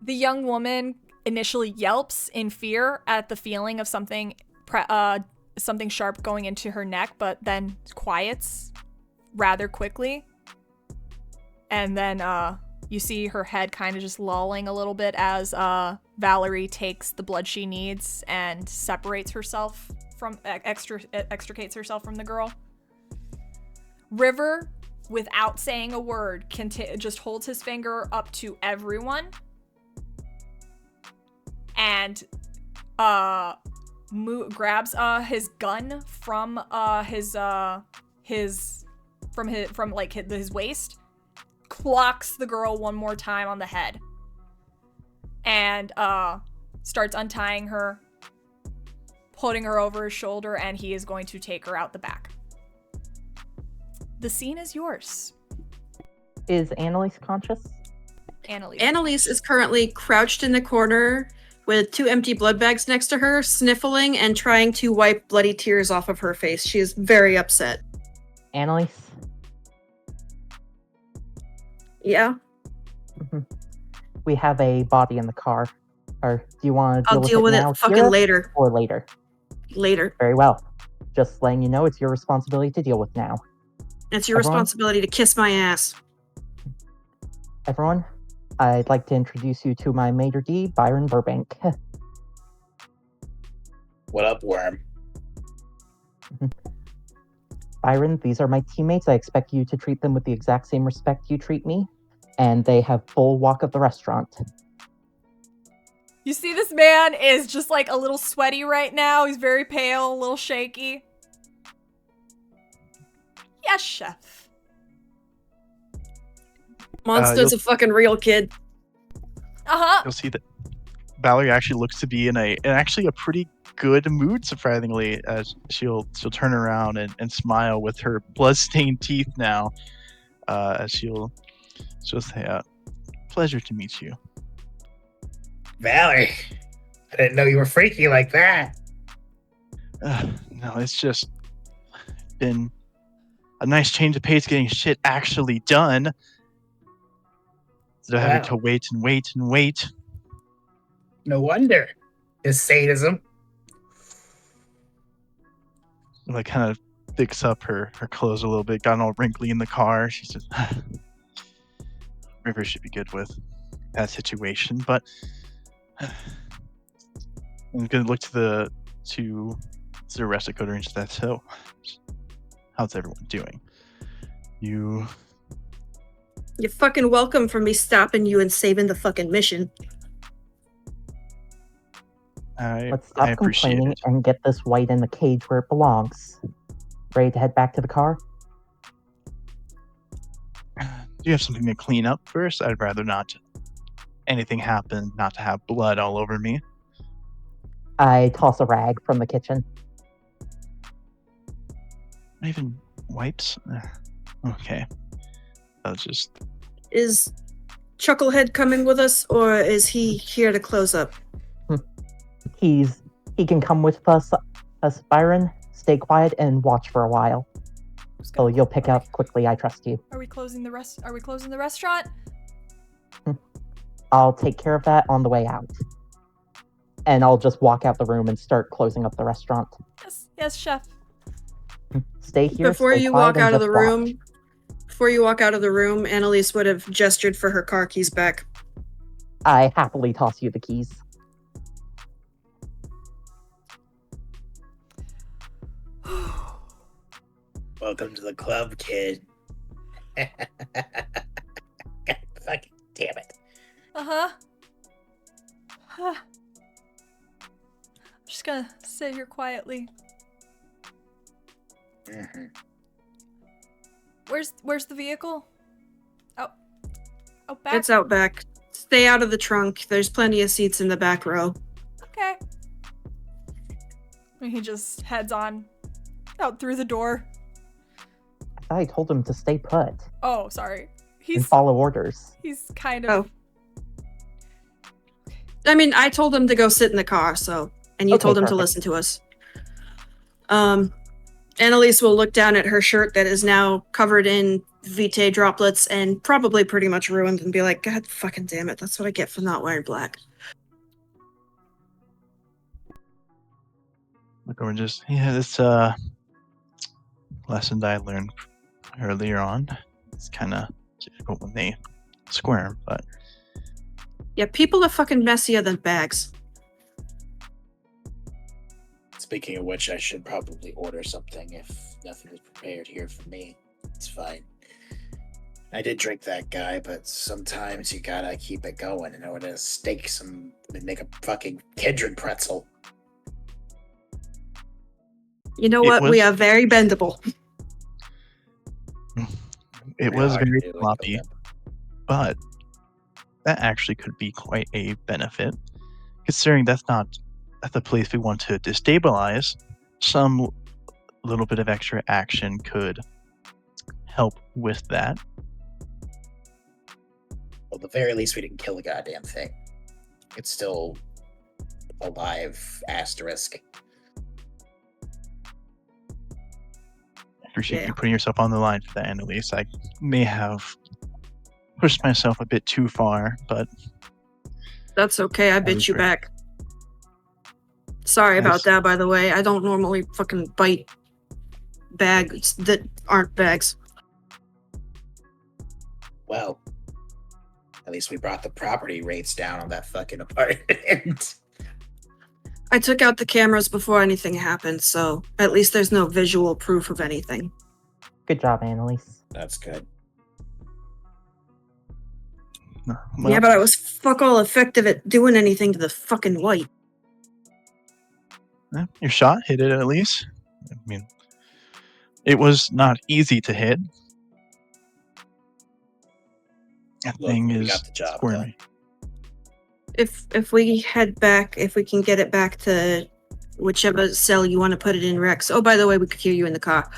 young woman initially yelps in fear at the feeling of something sharp going into her neck, but then quiets rather quickly. And then you see her head kind of just lolling a little bit as Valerie takes the blood she needs and separates herself from extricates herself from the girl. River, without saying a word, just holds his finger up to everyone and grabs his gun from his waist, clocks the girl one more time on the head, and starts untying her, putting her over his shoulder, and he is going to take her out the back. The scene is yours. Is Annalise conscious? Annalise is currently crouched in the corner with 2 empty blood bags next to her, sniffling and trying to wipe bloody tears off of her face. She is very upset. Annalise? Yeah? Mm-hmm. We have a body in the car. Or do you want to deal with it now, fucking here, later. Or later? Later. Very well. Just letting you know it's your responsibility to deal with now. It's your responsibility to kiss my ass. Everyone, I'd like to introduce you to my maitre d', Byron Burbank. What up, worm? Byron, these are my teammates. I expect you to treat them with the exact same respect you treat me. And they have full walk of the restaurant. You see this man is just like a little sweaty right now. He's very pale, a little shaky. Yes, chef. Monster's a fucking real kid. You'll see that Valerie actually looks to be in a pretty good mood, surprisingly, as she'll turn around and smile with her blood-stained teeth now, as she'll say, "Pleasure to meet you." Valerie, I didn't know you were freaky like that. No, it's just been a nice change of pace getting shit actually done. Instead of having to wait and wait and wait. No wonder. His sadism. Like, kind of picks up her clothes a little bit, gotten all wrinkly in the car. She says, River should be good with that situation, but I'm going to look to the rest of coterie and say, so, how's everyone doing? You're fucking welcome for me stopping you and saving the fucking mission. Let's stop complaining and get this Wight in the cage where it belongs. Ready to head back to the car? Do you have something to clean up first? I'd rather not anything happen, not to have blood all over me. I toss a rag from the kitchen. Not even wipes? Okay. I'll just... Is Chucklehead coming with us, or is he here to close up? He can come with us, Byron. Stay quiet and watch for a while. So you'll pick up quickly, I trust you. Are we closing the restaurant? I'll take care of that on the way out. And I'll just walk out the room and start closing up the restaurant. Yes, chef. Stay here. Before stay you quiet, walk out of the just watch. room, Annalise would have gestured for her car keys back. I happily toss you the keys. Welcome to the club, kid. God fucking damn it. I'm just gonna sit here quietly. Mm-hmm. Where's the vehicle? Out back? It's out back. Stay out of the trunk. There's plenty of seats in the back row. Okay. And he just heads on out through the door. I told him to stay put Oh, sorry. and follow orders. He's kind of. I mean, I told him to go sit in the car, and you Okay, told him to perfect. listen to us. Annalise will look down at her shirt that is now covered in Vitae droplets and probably pretty much ruined and be like, God fucking damn it, that's what I get for not wearing black. Look over this lesson that I learned earlier on. It's kind of difficult when they squirm, but Yeah, people are fucking messier than bags. Speaking of which, I should probably order something if nothing is prepared here for me. It's fine. I did drink that guy, but sometimes you gotta keep it going in order to make a fucking kindred pretzel. You know It what? was- We are very bendable. it was hard to very do when you floppy. go limp. But that actually could be quite a benefit, considering that's the place we want to destabilize. Some little bit of extra action could help with that. Well, at the very least, we didn't kill the goddamn thing. It's still alive, asterisk. I appreciate Yeah. you putting yourself on the line for that, Annalise. I may have pushed myself a bit too far, but That's okay, I bit was you great. back. Sorry Nice. about that, by the way. I don't normally fucking bite bags that aren't bags. Well, at least we brought the property rates down on that fucking apartment. I took out the cameras before anything happened, so at least there's no visual proof of anything. Good job, Annalise. That's good. well, Yeah, but I was fuck all effective at doing anything to the fucking Wight. your shot hit it at least. I mean, it was not easy to hit. That Look, thing we is got the job squirmy. If we head back, if we can get it back to whichever cell you want to put it in, Rex. Oh, by the way, we could hear you in the car.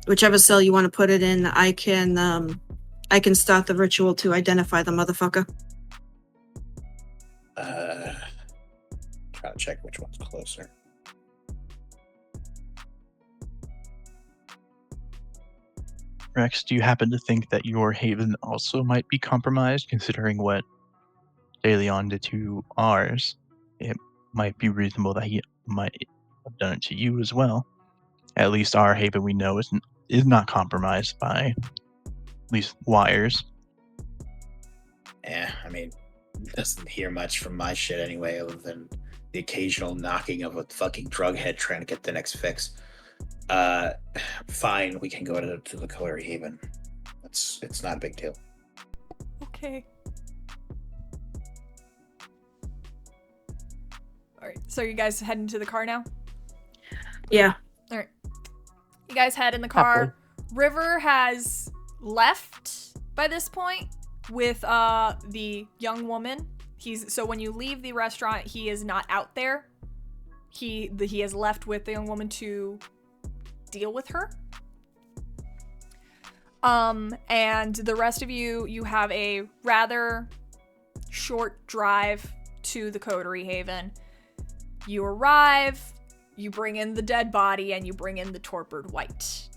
Whichever cell you want to put it in, I can start the ritual to identify the motherfucker. Try to check which one's closer. Rex, do you happen to think that your haven also might be compromised, considering what De Leon did to ours? It might be reasonable that he might have done it to you as well. At least our haven, we know, is not compromised by at least wires. Yeah, I mean, doesn't hear much from my shit anyway, other than the occasional knocking of a fucking drug head trying to get the next fix. Fine, we can go to the coterie haven. It's not a big deal. Okay. Alright, so you guys heading to the car now? Yeah. Alright. You guys head in the car. Happily. River has left by this point with the young woman. So when you leave the restaurant, he is not out there. He has left with the young woman to deal with her. And the rest of you have a rather short drive to the coterie haven. You arrive, you bring in the dead body, and you bring in the torpid Wight.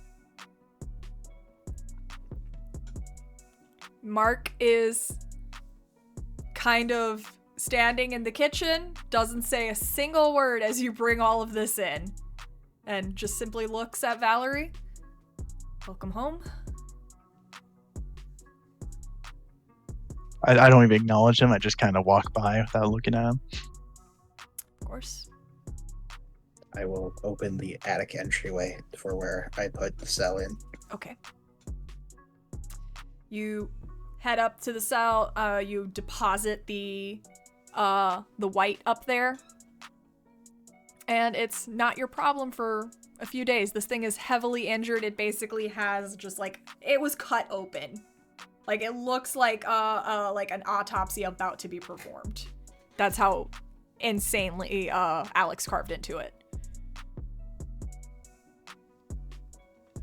Mark is kind of standing in the kitchen, doesn't say a single word as you bring all of this in, and just simply looks at Valerie. Welcome home. I don't even acknowledge him. I just kind of walk by without looking at him. Of course. I will open the attic entryway for where I put the cell in. Okay. You head up to the cell. You deposit the Wight up there, and it's not your problem for a few days. This thing is heavily injured. It basically has just like it was cut open. Like it looks like an autopsy about to be performed. That's how insanely Alex carved into it.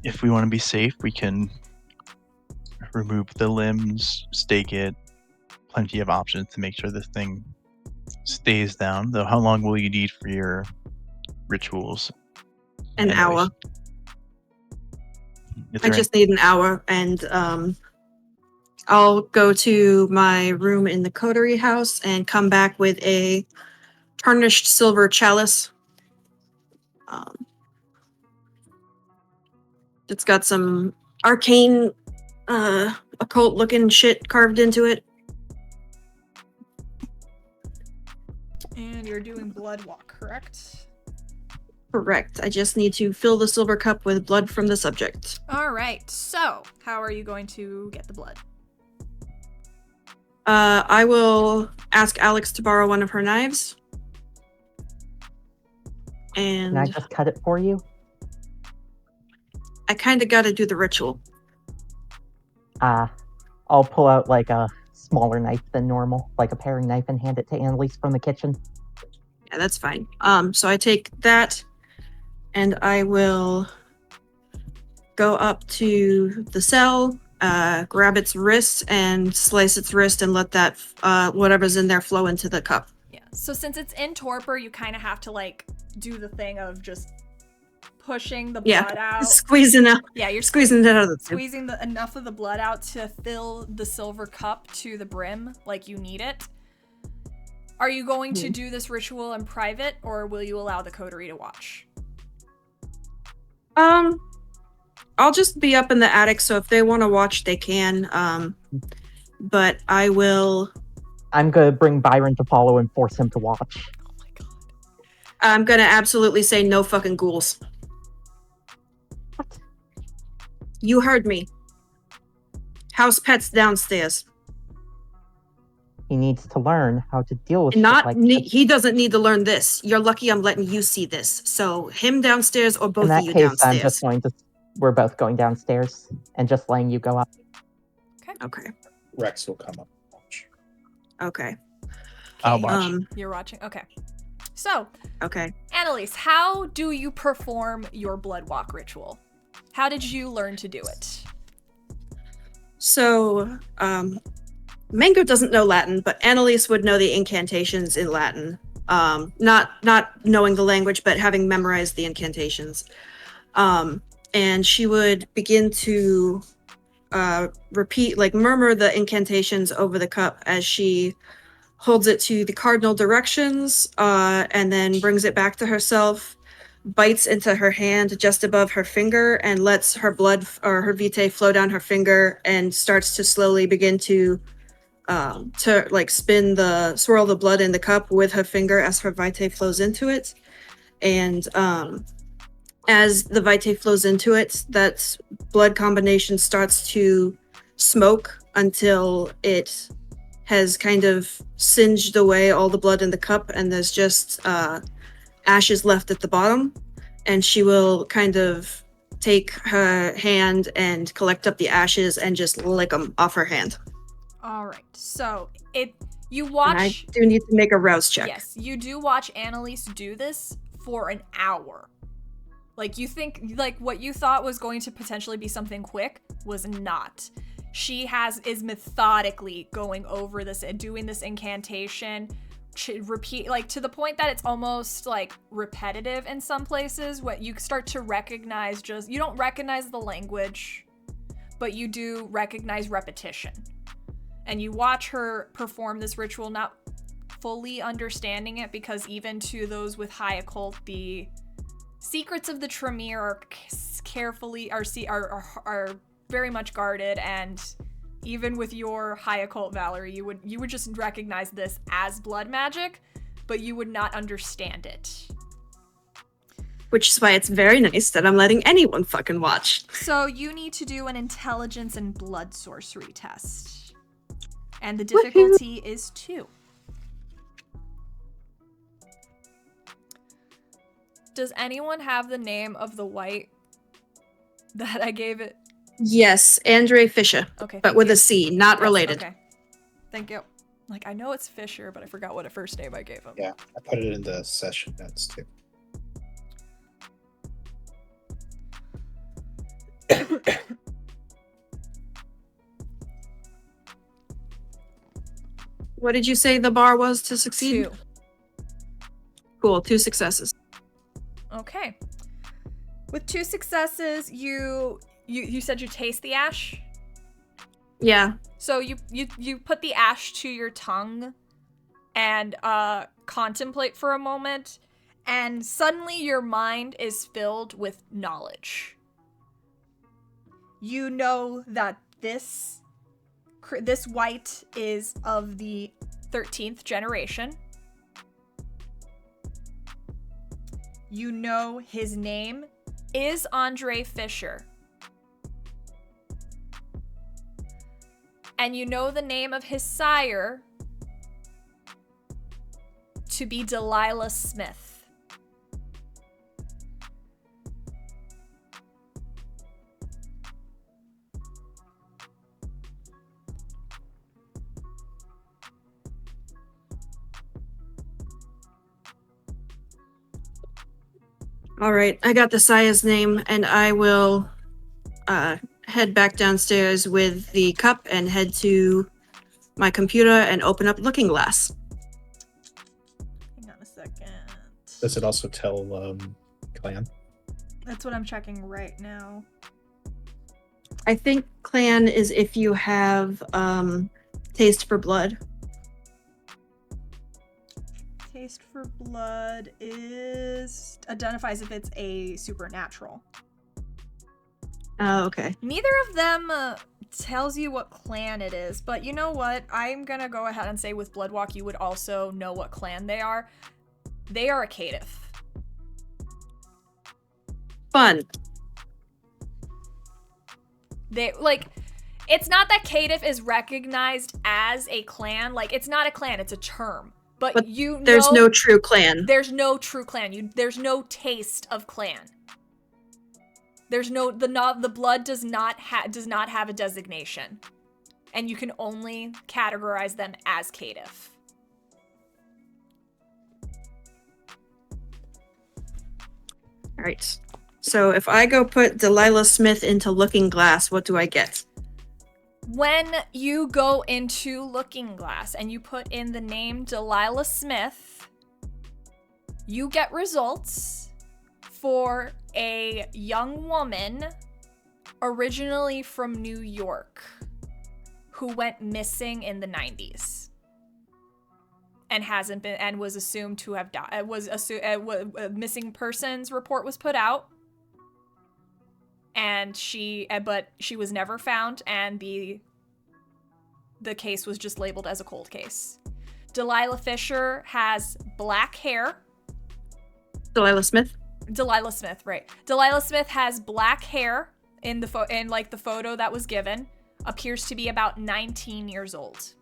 If we want to be safe, we can remove the limbs, stake it. Plenty of options to make sure this thing stays down. Though, how long will you need for your rituals? An hour. I Just just need an hour, and I'll go to my room in the coterie house and come back with a tarnished silver chalice. It's got some arcane, occult-looking shit carved into it. And you're doing blood walk, correct? Correct. I just need to fill the silver cup with blood from the subject. All right. So, how are you going to get the blood? I will ask Alex to borrow one of her knives. And Can I just cut it for you? I kind of got to do the ritual. I'll pull out like a smaller knife than normal, like a paring knife, and hand it to Annalise from the kitchen. Yeah, that's fine. So I take that, and I will go up to the cell, grab its wrist, and slice its wrist, and let that whatever's in there flow into the cup. Yeah. So since it's in torpor, you kind of have to like do the thing of just pushing the blood out. Squeezing out. Yeah, you're Squeezing it out of the tube. squeezing enough of the blood out to fill the silver cup to the brim like you need it. Are you going to do this ritual in private, or will you allow the coterie to watch? I'll just be up in the attic, so if they want to watch, they can. But I will. I'm gonna bring Byron to follow and force him to watch. Oh my god. I'm gonna absolutely say no fucking ghouls. What? You heard me. House pets downstairs. He needs to learn how to deal with Not shit like ne- this. he doesn't need to learn this. You're lucky I'm letting you see this. So him downstairs or both In of that you case, downstairs. I'm just going to. We're both going downstairs and just letting you go up. Okay. Rex will come up and watch. Okay. I'll watch. You're watching? Okay. So, Okay. Annalise, how do you perform your blood walk ritual? How did you learn to do it? So, Mango doesn't know Latin, but Annalise would know the incantations in Latin. Not knowing the language, but having memorized the incantations. And she would begin to repeat, like murmur the incantations over the cup as she holds it to the cardinal directions, and then brings it back to herself, bites into her hand just above her finger, and lets her blood or her vitae flow down her finger, and starts to slowly begin to like swirl the blood in the cup with her finger as her vitae flows into it. And as the vitae flows into it, that blood combination starts to smoke until it has kind of singed away all the blood in the cup, and there's just ashes left at the bottom. And she will kind of take her hand and collect up the ashes and just lick them off her hand. All right. So, you And watch. I do need to make a rouse check. Yes, you do watch Annalise do this for an hour. Like, you think, like, what you thought was going to potentially be something quick was not. She is methodically going over this and doing this incantation, repeat, like, to the point that it's almost, like, repetitive in some places. What you start to recognize, you don't recognize the language, but you do recognize repetition. And you watch her perform this ritual, not fully understanding it, because even to those with high occult, the secrets of the Tremere are very much guarded, and even with your high occult Valerie, you would just recognize this as blood magic, but you would not understand it. Which is why it's very nice that I'm letting anyone fucking watch. So you need to do an intelligence and blood sorcery test. And the difficulty is 2. Does anyone have the name of the Wight that I gave it? Yes, Andre Fisher. Okay. But with a C, not related. Okay. Thank you. Like, I know it's Fisher, but I forgot what a first name I gave him. Yeah, I put it in the session notes too. What did you say the bar was to succeed? 2. Cool, 2 successes. Okay. With 2 successes, you said you taste the ash? Yeah. So you put the ash to your tongue and contemplate for a moment, and suddenly your mind is filled with knowledge. You know that this Wight is of the 13th generation. You know his name is Andre Fisher. And you know the name of his sire to be Delilah Smith. All right, I got the sire's name, and I will head back downstairs with the cup and head to my computer and open up Looking Glass. Hang on a second. Does it also tell clan? That's what I'm checking right now. I think clan is if you have taste for blood. Taste for blood identifies if it's a supernatural. Oh, okay. Neither of them tells you what clan it is, but you know what? I'm gonna go ahead and say with Bloodwalk, you would also know what clan they are. They are a caitiff. Fun. It's not that caitiff is recognized as a clan. Like, it's not a clan, it's a term. But there's no true clan. There's no true clan. There's no taste of clan. There's the blood does not have a designation, and you can only categorize them as caitiff. All right. So if I go put Delilah Smith into Looking Glass, what do I get? When you go into Looking Glass and you put in the name Delilah Smith, you get results for a young woman originally from New York who went missing in the 90s and was assumed to have died. A missing persons report was put out, and but she was never found, and the case was just labeled as a cold case. Delilah Fisher has black hair. Delilah Smith, right. Delilah Smith has black hair in the photo that was given. Appears to be about 19 years old.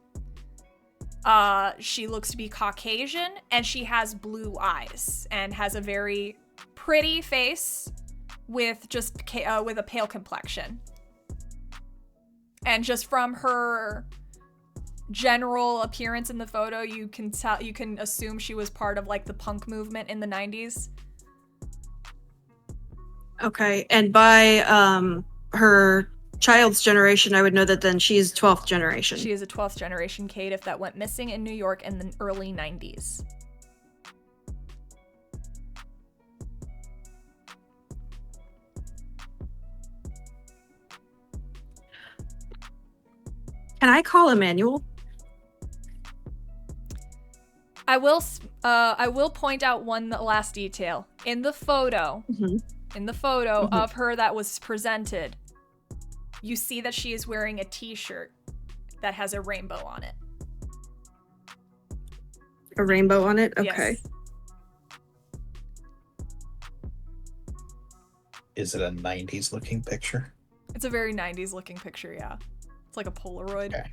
She looks to be Caucasian, and she has blue eyes and has a very pretty face with with a pale complexion. And just from her general appearance in the photo, you can assume she was part of like the punk movement in the 90s. Okay, and by her child's generation, I would know that then she's 12th generation. She is a 12th generation caitiff that went missing in New York in the early 90s. Can I call Emmanuel? I will point out one last detail. In the photo, of her that was presented, you see that she is wearing a t-shirt that has a rainbow on it. A rainbow on it? Okay. Yes. Is it a 90s looking picture? It's a very 90s looking picture, yeah. It's like a Polaroid. Okay.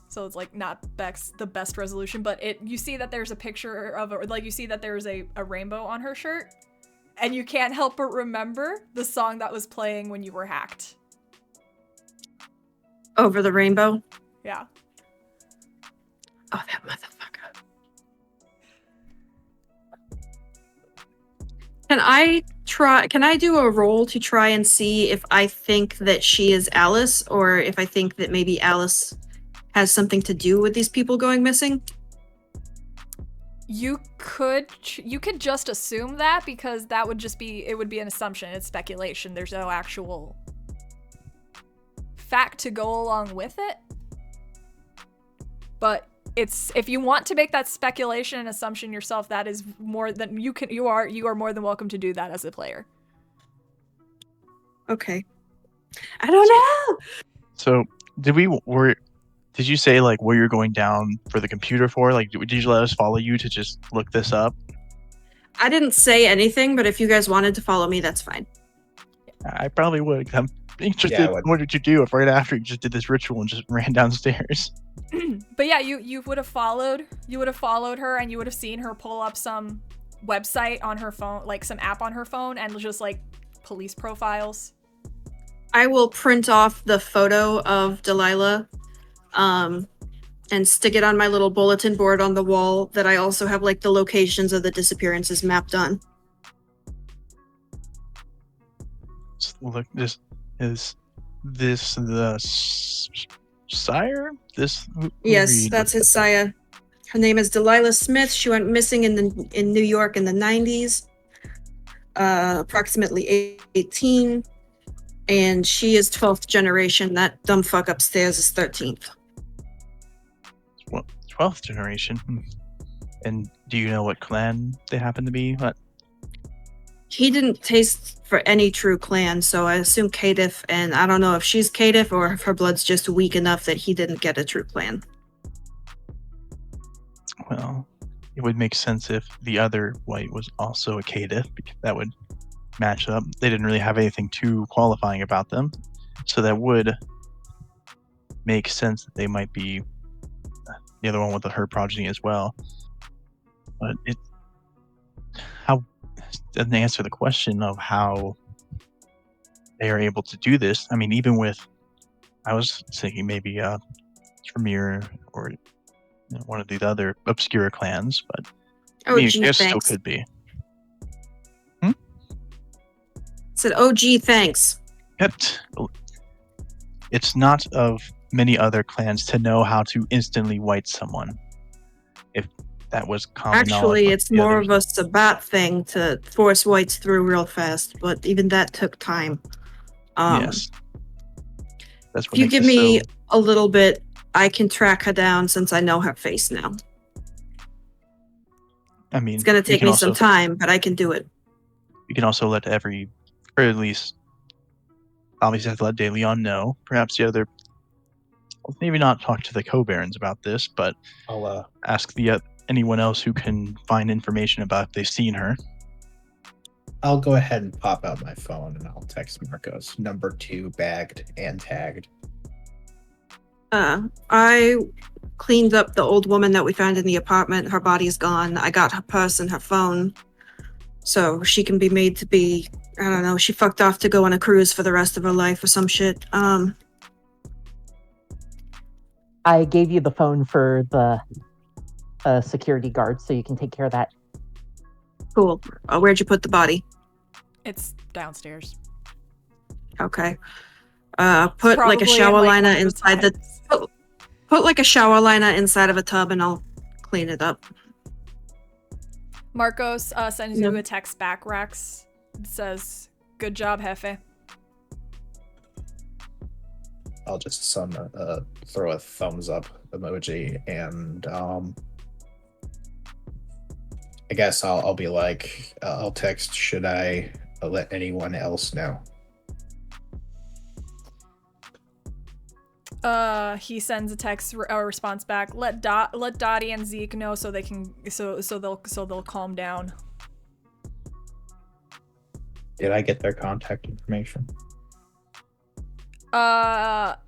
So it's like not the best resolution, but you see that there's a picture of you see that there's a rainbow on her shirt, and you can't help but remember the song that was playing when you were hacked. Over the rainbow? Yeah. Oh, that motherfucker. Can I do a roll to try and see if I think that she is Alice, or if I think that maybe Alice has something to do with these people going missing? You could just assume that, because that would just be, it would be an assumption. It's speculation. There's no actual fact to go along with it. But if you want to make that speculation and assumption yourself, that is more than you are more than welcome to do that as a player. Okay. I don't know. So did you say like where you're going down for the computer for? Like, did you let us follow you to just look this up? I didn't say anything, but if you guys wanted to follow me, that's fine. I probably would. I'm interested in what did you do if right after you just did this ritual and just ran downstairs. But yeah, you would have followed her, and you would have seen her pull up some website on her phone, like some app on her phone, and just like police profiles. I will print off the photo of Delilah and stick it on my little bulletin board on the wall that I also have like the locations of the disappearances mapped on. Look, is this the sire? Yes, that's his sire. Her name is Delilah Smith. She went missing in New York in the 90s, approximately 18, and she is 12th generation. That dumb fuck upstairs is 13th. 12th generation. And do you know what clan they happen to be? What? He didn't taste for any true clan, so I assume caitiff, and I don't know if she's caitiff or if her blood's just weak enough that he didn't get a true clan. Well, it would make sense if the other Wight was also a caitiff, because that would match up. They didn't really have anything too qualifying about them, so that would make sense that they might be the other one with her progeny as well. But how doesn't answer the question of how they are able to do this. I mean, even with, I was thinking maybe Tremere or one of the other obscure clans, but Oh, gee, it thanks. still could be. Said, oh, gee, thanks. It's not of many other clans to know how to instantly white someone. If that was common Actually, knowledge, it's more of a Sabbat thing to force whites through real fast, but even that took time. Yes. That's what if you makes give it me so... a little bit, I can track her down since I know her face now. I mean, it's going to take me some time, but I can do it. You can also let or at least, obviously have to let De Leon know. Perhaps the other, maybe not talk to the co-barons about this, but I'll ask anyone else who can find information about if they've seen her. I'll go ahead and pop out my phone and I'll text Marcos. Number 2 bagged and tagged. I cleaned up the old woman that we found in the apartment. Her body's gone. I got her purse and her phone. So she can be made to be, I don't know, she fucked off to go on a cruise for the rest of her life or some shit. I gave you the phone for the security guard, so you can take care of that. Cool. Where'd you put the body? It's downstairs. Okay. Put like a Probably in, shower like, liner one of the inside the times. put like a shower liner inside of a tub, and I'll clean it up. Marcos sends No. you a text back, Rex. It says, "Good job, Jefe." I'll just throw a thumbs up emoji, and I guess I'll be like, I'll text. Should I let anyone else know? He sends a text response back. Let Dottie and Zeke know so they can so they'll calm down. Did I get their contact information? I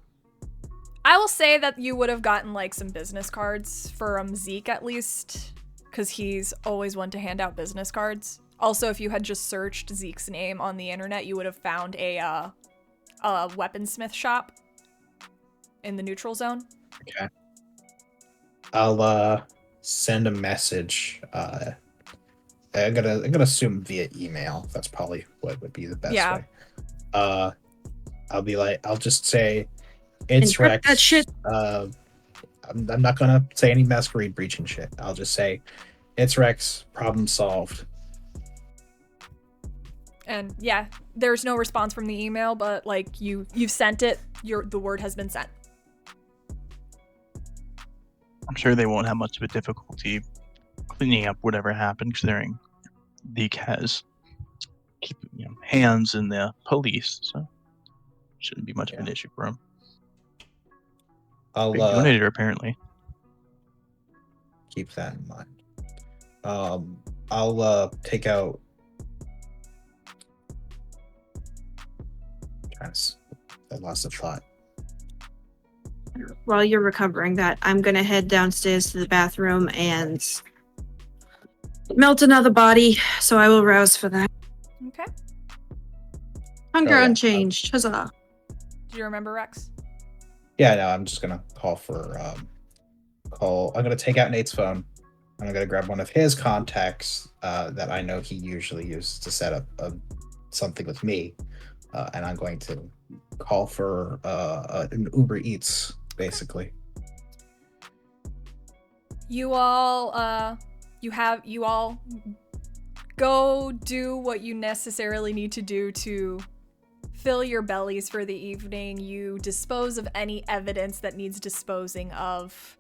will say that you would have gotten like some business cards from Zeke at least, because he's always one to hand out business cards. Also, if you had just searched Zeke's name on the internet, you would have found a weaponsmith shop in the neutral zone. Okay. I'll send a message. I'm gonna assume via email. That's probably what would be the best way. I'll be like, I'll just say, it's Encrypt Rex. that shit. I'm not gonna say any Masquerade breaching shit. I'll just say, it's Rex. Problem solved. And yeah, there's no response from the email, but like you've sent it. The word has been sent. I'm sure they won't have much of a difficulty cleaning up whatever happened, considering Zeke has hands in the police, so shouldn't be much of an issue for him. I'll Big donator, apparently. keep that in mind. I'll take out. I lost the thought. While you're recovering that, I'm gonna head downstairs to the bathroom and melt another body, so I will rouse for that. Okay. Hunger Oh, yeah. unchanged. Huzzah. Do you remember, Rex? Yeah, no, I'm just gonna call for I'm gonna take out Nate's phone. I'm gonna grab one of his contacts that I know he usually uses to set up something with me, and I'm going to call for an Uber Eats, basically. You all go do what you necessarily need to do to fill your bellies for the evening. You dispose of any evidence that needs disposing of,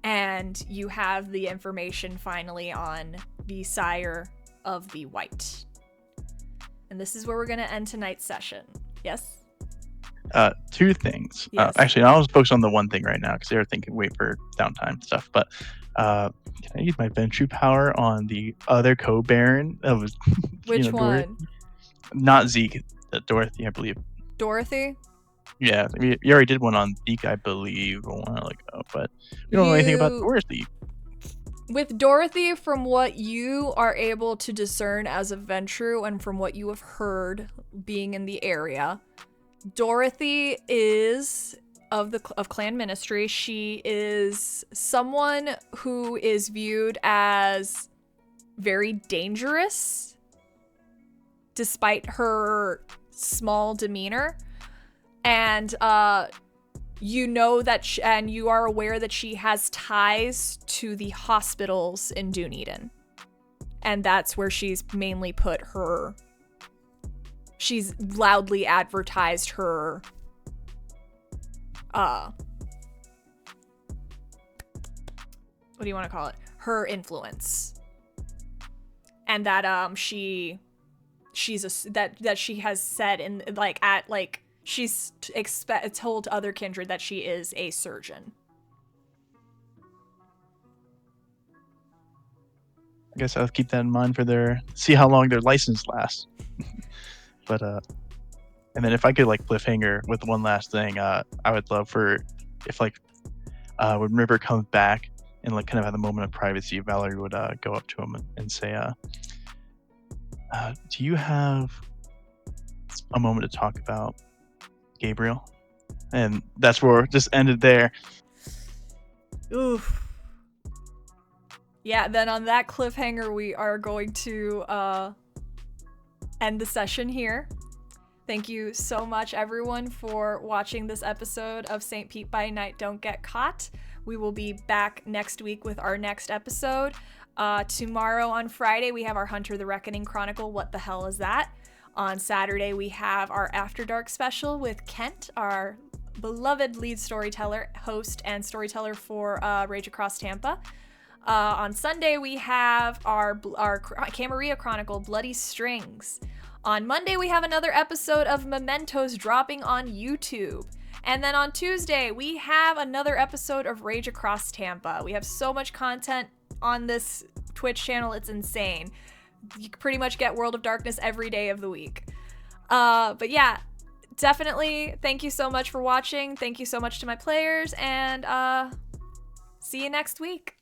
and you have the information finally on the sire of the Wight. And this is where we're going to end tonight's session. Yes? Two things. Yes. Actually, I'll just focus on the one thing right now because they're thinking wait for downtime stuff. But can I use my Venture power on the other co-baron? That was Which one? Not Zeke, Dorothy, I believe. Dorothy? Yeah, you already did one on Zeke, I believe, a while ago. But we don't know anything about Dorothy. With Dorothy, from what you are able to discern as a Ventru and from what you have heard being in the area, Dorothy is of Clan Ministry. She is someone who is viewed as very dangerous despite her small demeanor. And you know that and you are aware that she has ties to the hospitals in Dunedin. And that's where she's mainly put her. She's loudly advertised her what do you want to call it? Her influence. And that she has said in she's told other kindred that she is a surgeon. I guess I'll keep that in mind for see how long their license lasts. But and then if I could cliffhanger with one last thing, I would love if when River comes back and kind of have the moment of privacy, Valerie would go up to him and say, do you have a moment to talk about Gabriel? And that's where it just ended there. Oof. Yeah, then on that cliffhanger, we are going to end the session here. Thank you so much, everyone, for watching this episode of St. Pete by Night Don't Get Caught. We will be back next week with our next episode. Tomorrow on Friday, we have our Hunter the Reckoning Chronicle. What the hell is that? On Saturday, we have our After Dark special with Kent, our beloved lead storyteller, host, and storyteller for Rage Across Tampa. On Sunday, we have our Camarilla Chronicle, Bloody Strings. On Monday, we have another episode of Mementos dropping on YouTube. And then on Tuesday, we have another episode of Rage Across Tampa. We have so much content on this Twitch channel, it's insane. You can pretty much get World of Darkness every day of the week. But yeah, definitely thank you so much for watching. Thank you so much to my players, and see you next week.